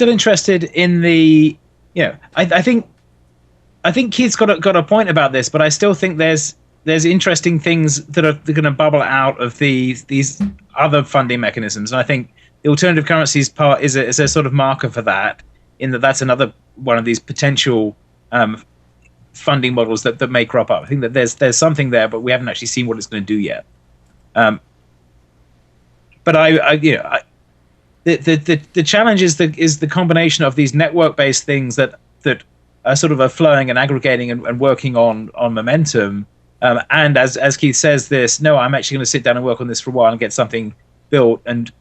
interested in the, I think Keith's got a point about this, but I still think there's interesting things that are going to bubble out of these other funding mechanisms, and I think the alternative currencies part is a sort of marker for that, in that's another one of these potential funding models that may crop up. I think that there's something there, but we haven't actually seen what it's going to do yet. But the challenge is the combination of these network-based things that are sort of flowing and aggregating and working on momentum. And as Keith says, I'm actually going to sit down and work on this for a while and get something built and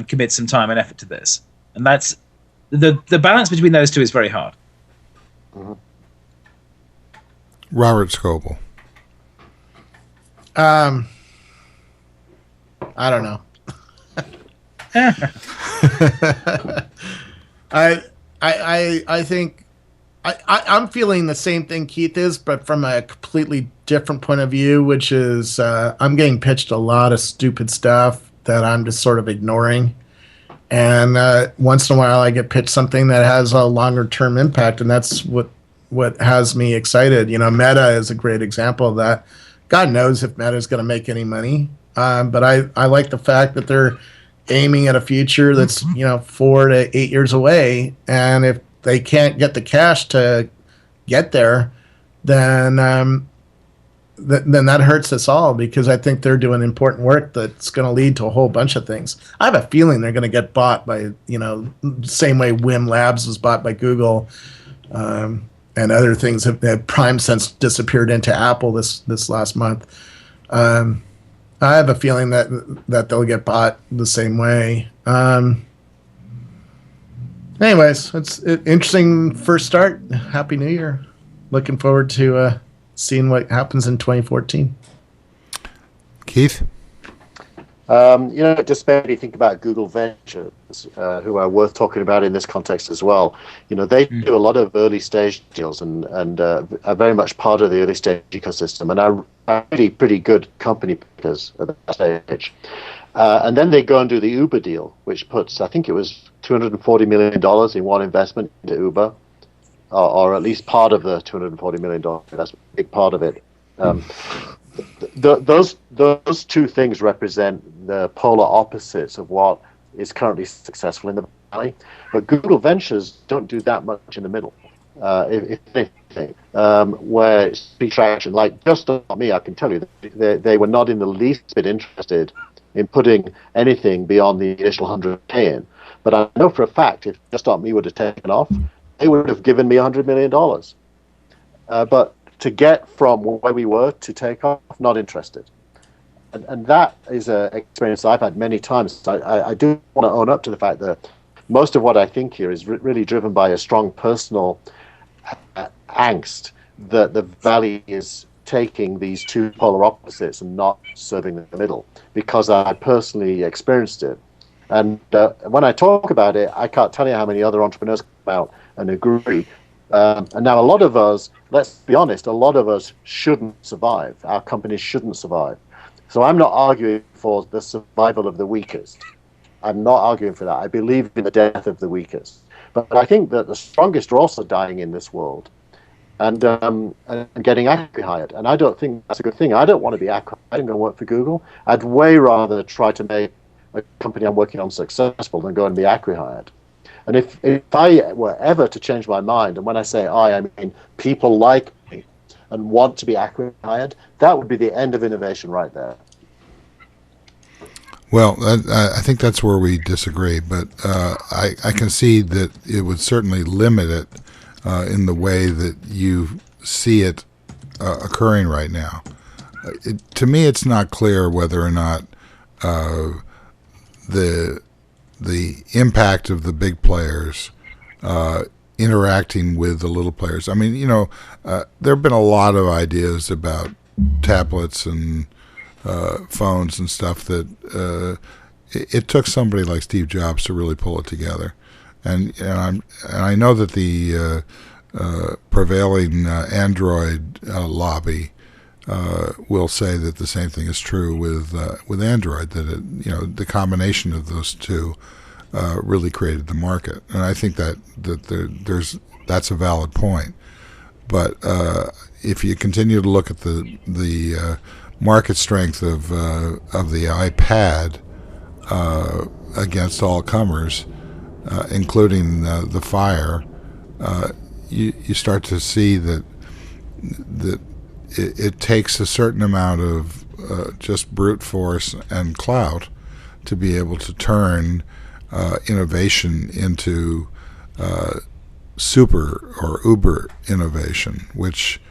commit some time and effort to this. And that's the balance between those two is very hard. Mm-hmm. Robert Scoble. I don't know. I think I'm feeling the same thing Keith is, but from a completely different point of view, which is I'm getting pitched a lot of stupid stuff that I'm just sort of ignoring. And once in a while I get pitched something that has a longer term impact, and that's what has me excited. Meta is a great example of that. God knows if Meta is going to make any money. But I like the fact that they're aiming at a future that's 4 to 8 years away, and if they can't get the cash to get there, then that hurts us all, because I think they're doing important work that's going to lead to a whole bunch of things. I have a feeling they're going to get bought by same way Whim Labs was bought by Google, and other things have Prime since disappeared into Apple this last month. I have a feeling that they'll get bought the same way. Anyways, it's an interesting first start. Happy New Year. Looking forward to seeing what happens in 2014. Keith? Just maybe think about Google Ventures, who are worth talking about in this context as well. They do a lot of early stage deals and are very much part of the early stage ecosystem, and are really pretty good company pickers at that stage. And then they go and do the Uber deal, which puts, I think it was $240 million in one investment into Uber, or at least part of the $240 million investment, a big part of it. Those two things represent the polar opposites of what is currently successful in the Valley. But Google Ventures don't do that much in the middle, if anything, where it's big traction. Like, Just Not Me, I can tell you, they were not in the least bit interested in putting anything beyond the initial 100K in. But I know for a fact, if Just Not Me would have taken off, they would have given me $100 million. But to get from where we were to take off, not interested. And that is an experience I've had many times. I do want to own up to the fact that most of what I think here is really driven by a strong personal angst that the Valley is taking these two polar opposites and not serving the middle, because I personally experienced it. And when I talk about it, I can't tell you how many other entrepreneurs come out and agree. And now a lot of us, let's be honest, a lot of us shouldn't survive. Our companies shouldn't survive. So I'm not arguing for the survival of the weakest. I'm not arguing for that. I believe in the death of the weakest. But I think that the strongest are also dying in this world and getting acquihired. And I don't think that's a good thing. I don't want to be acquihired and go work for Google. I'd way rather try to make a company I'm working on successful than go and be acquihired. And if I were ever to change my mind, and when I say I mean people like me and want to be acquihired, that would be the end of innovation right there. Well, I think that's where we disagree, but I concede that it would certainly limit it in the way that you see it occurring right now. To me, it's not clear whether or not the impact of the big players interacting with the little players. I mean, you know, there have been a lot of ideas about tablets and phones and stuff that it took somebody like Steve Jobs to really pull it together. And I know that the prevailing Android lobby will say that the same thing is true with Android, that the combination of those two really created the market, and I think that that's a valid point. But if you continue to look at the market strength of the iPad against all comers, including the Fire, you start to see that it takes a certain amount of just brute force and clout to be able to turn innovation into super or uber innovation, which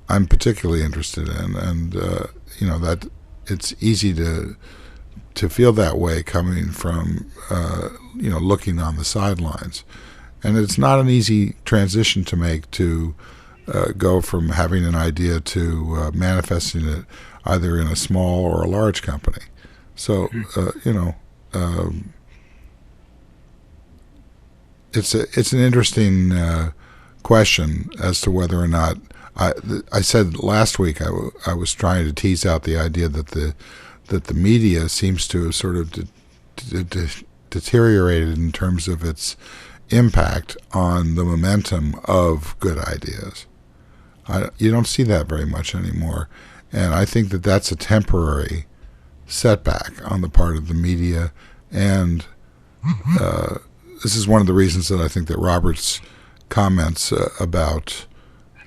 I'm particularly interested in, and that it's easy to feel that way coming from looking on the sidelines, and it's not an easy transition to make to go from having an idea to manifesting it either in a small or a large company. So it's an interesting question as to whether or not I said last week I was trying to tease out the idea that the media seems to have sort of deteriorated in terms of its impact on the momentum of good ideas. You don't see that very much anymore, and I think that that's a temporary setback on the part of the media, and this is one of the reasons that I think that Robert's comments about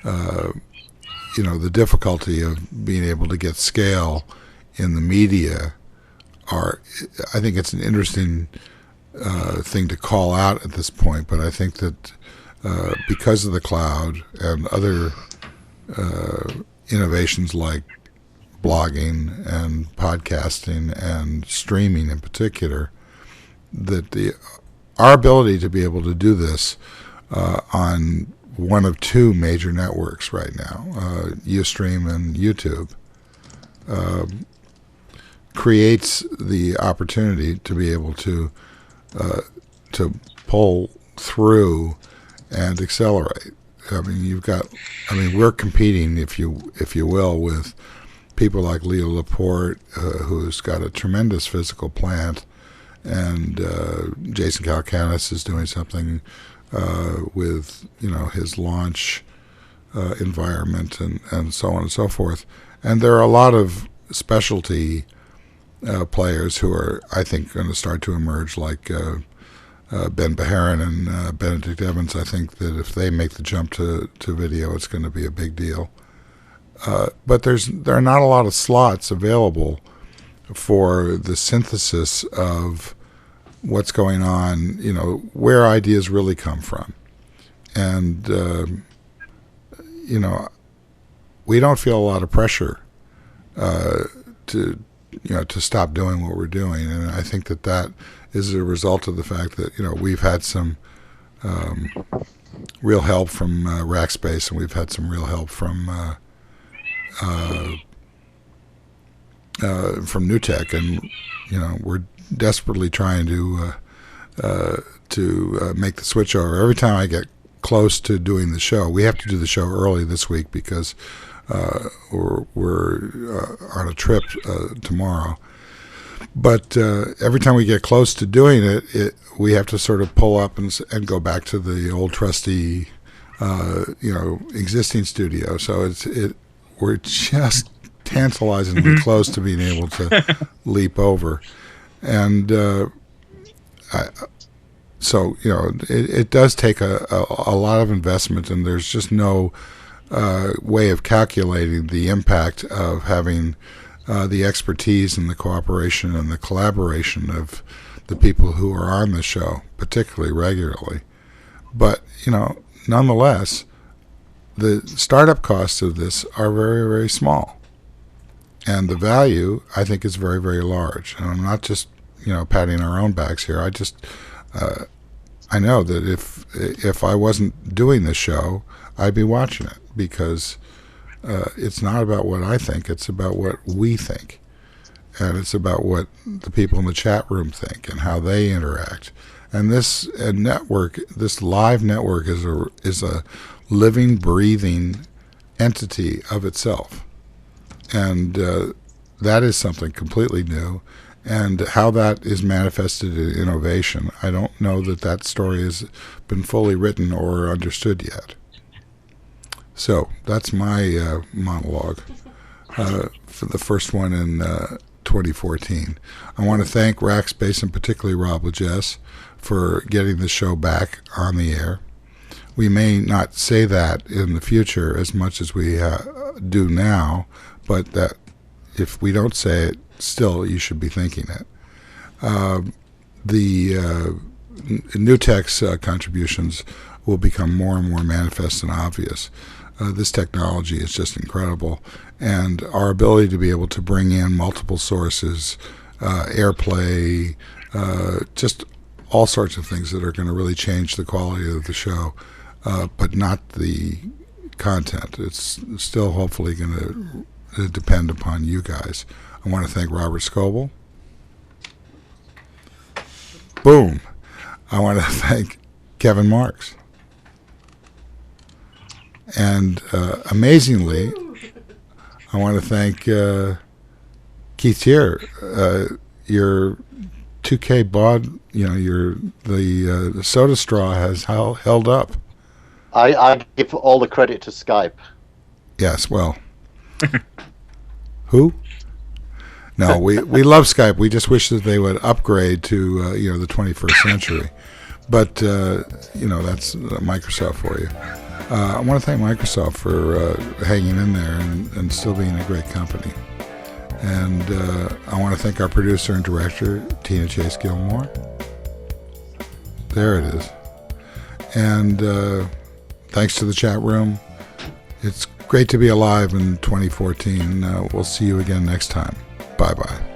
the difficulty of being able to get scale in the media I think it's an interesting thing to call out at this point, but I think that because of the cloud and other innovations like blogging and podcasting and streaming in particular, that our ability to be able to do this on one of two major networks right now, Ustream and YouTube, creates the opportunity to be able to pull through and accelerate. I mean, we're competing, if you will, with people like Leo Laporte, who's got a tremendous physical plant, and Jason Calacanis is doing something with his launch environment and so on and so forth. And there are a lot of specialty players who are, I think, going to start to emerge, like Ben Beharin and Benedict Evans. I think that if they make the jump to video, it's going to be a big deal. But there are not a lot of slots available for the synthesis of what's going on, where ideas really come from. And, we don't feel a lot of pressure to stop doing what we're doing. And I think that is a result of the fact that, we've had some real help from Rackspace, and we've had some real help from Newtek, and we're desperately trying to make the switch over. Every time I get close to doing the show, we have to do the show early this week because we're on a trip tomorrow. But every time we get close to doing it, we have to sort of pull up and go back to the old trusty, existing studio. So we're just tantalizingly close to being able to leap over, and it does take a lot of investment, and there's just no way of calculating the impact of having the expertise and the cooperation and the collaboration of the people who are on the show, particularly regularly. But, nonetheless, the startup costs of this are very, very small. And the value, I think, is very, very large. And I'm not just, patting our own backs here. I know that if I wasn't doing this show, I'd be watching it, because it's not about what I think, it's about what we think. And it's about what the people in the chat room think and how they interact. And this network, this live network, is a living, breathing entity of itself. And that is something completely new. And how that is manifested in innovation, I don't know that story has been fully written or understood yet. So that's my monologue for the first one in 2014. I want to thank Rackspace, and particularly Rob Legess, for getting the show back on the air. We may not say that in the future as much as we do now, but that if we don't say it, still you should be thinking it. The Newtek's contributions will become more and more manifest and obvious. This technology is just incredible, and our ability to be able to bring in multiple sources, airplay, just all sorts of things that are going to really change the quality of the show, but not the content. It's still hopefully going to depend upon you guys. I want to thank Robert Scoble. Boom. I want to thank Kevin Marks. And amazingly, I want to thank Keith Teare. Your 2K bod, the soda straw has held up. I give all the credit to Skype. Yes, well. Who? No, we love Skype. We just wish that they would upgrade to the 21st century. But that's Microsoft for you. I want to thank Microsoft for hanging in there and still being a great company. And I want to thank our producer and director, Tina Chase Gillmor. There it is. And thanks to the chat room. It's great to be alive in 2014. We'll see you again next time. Bye-bye.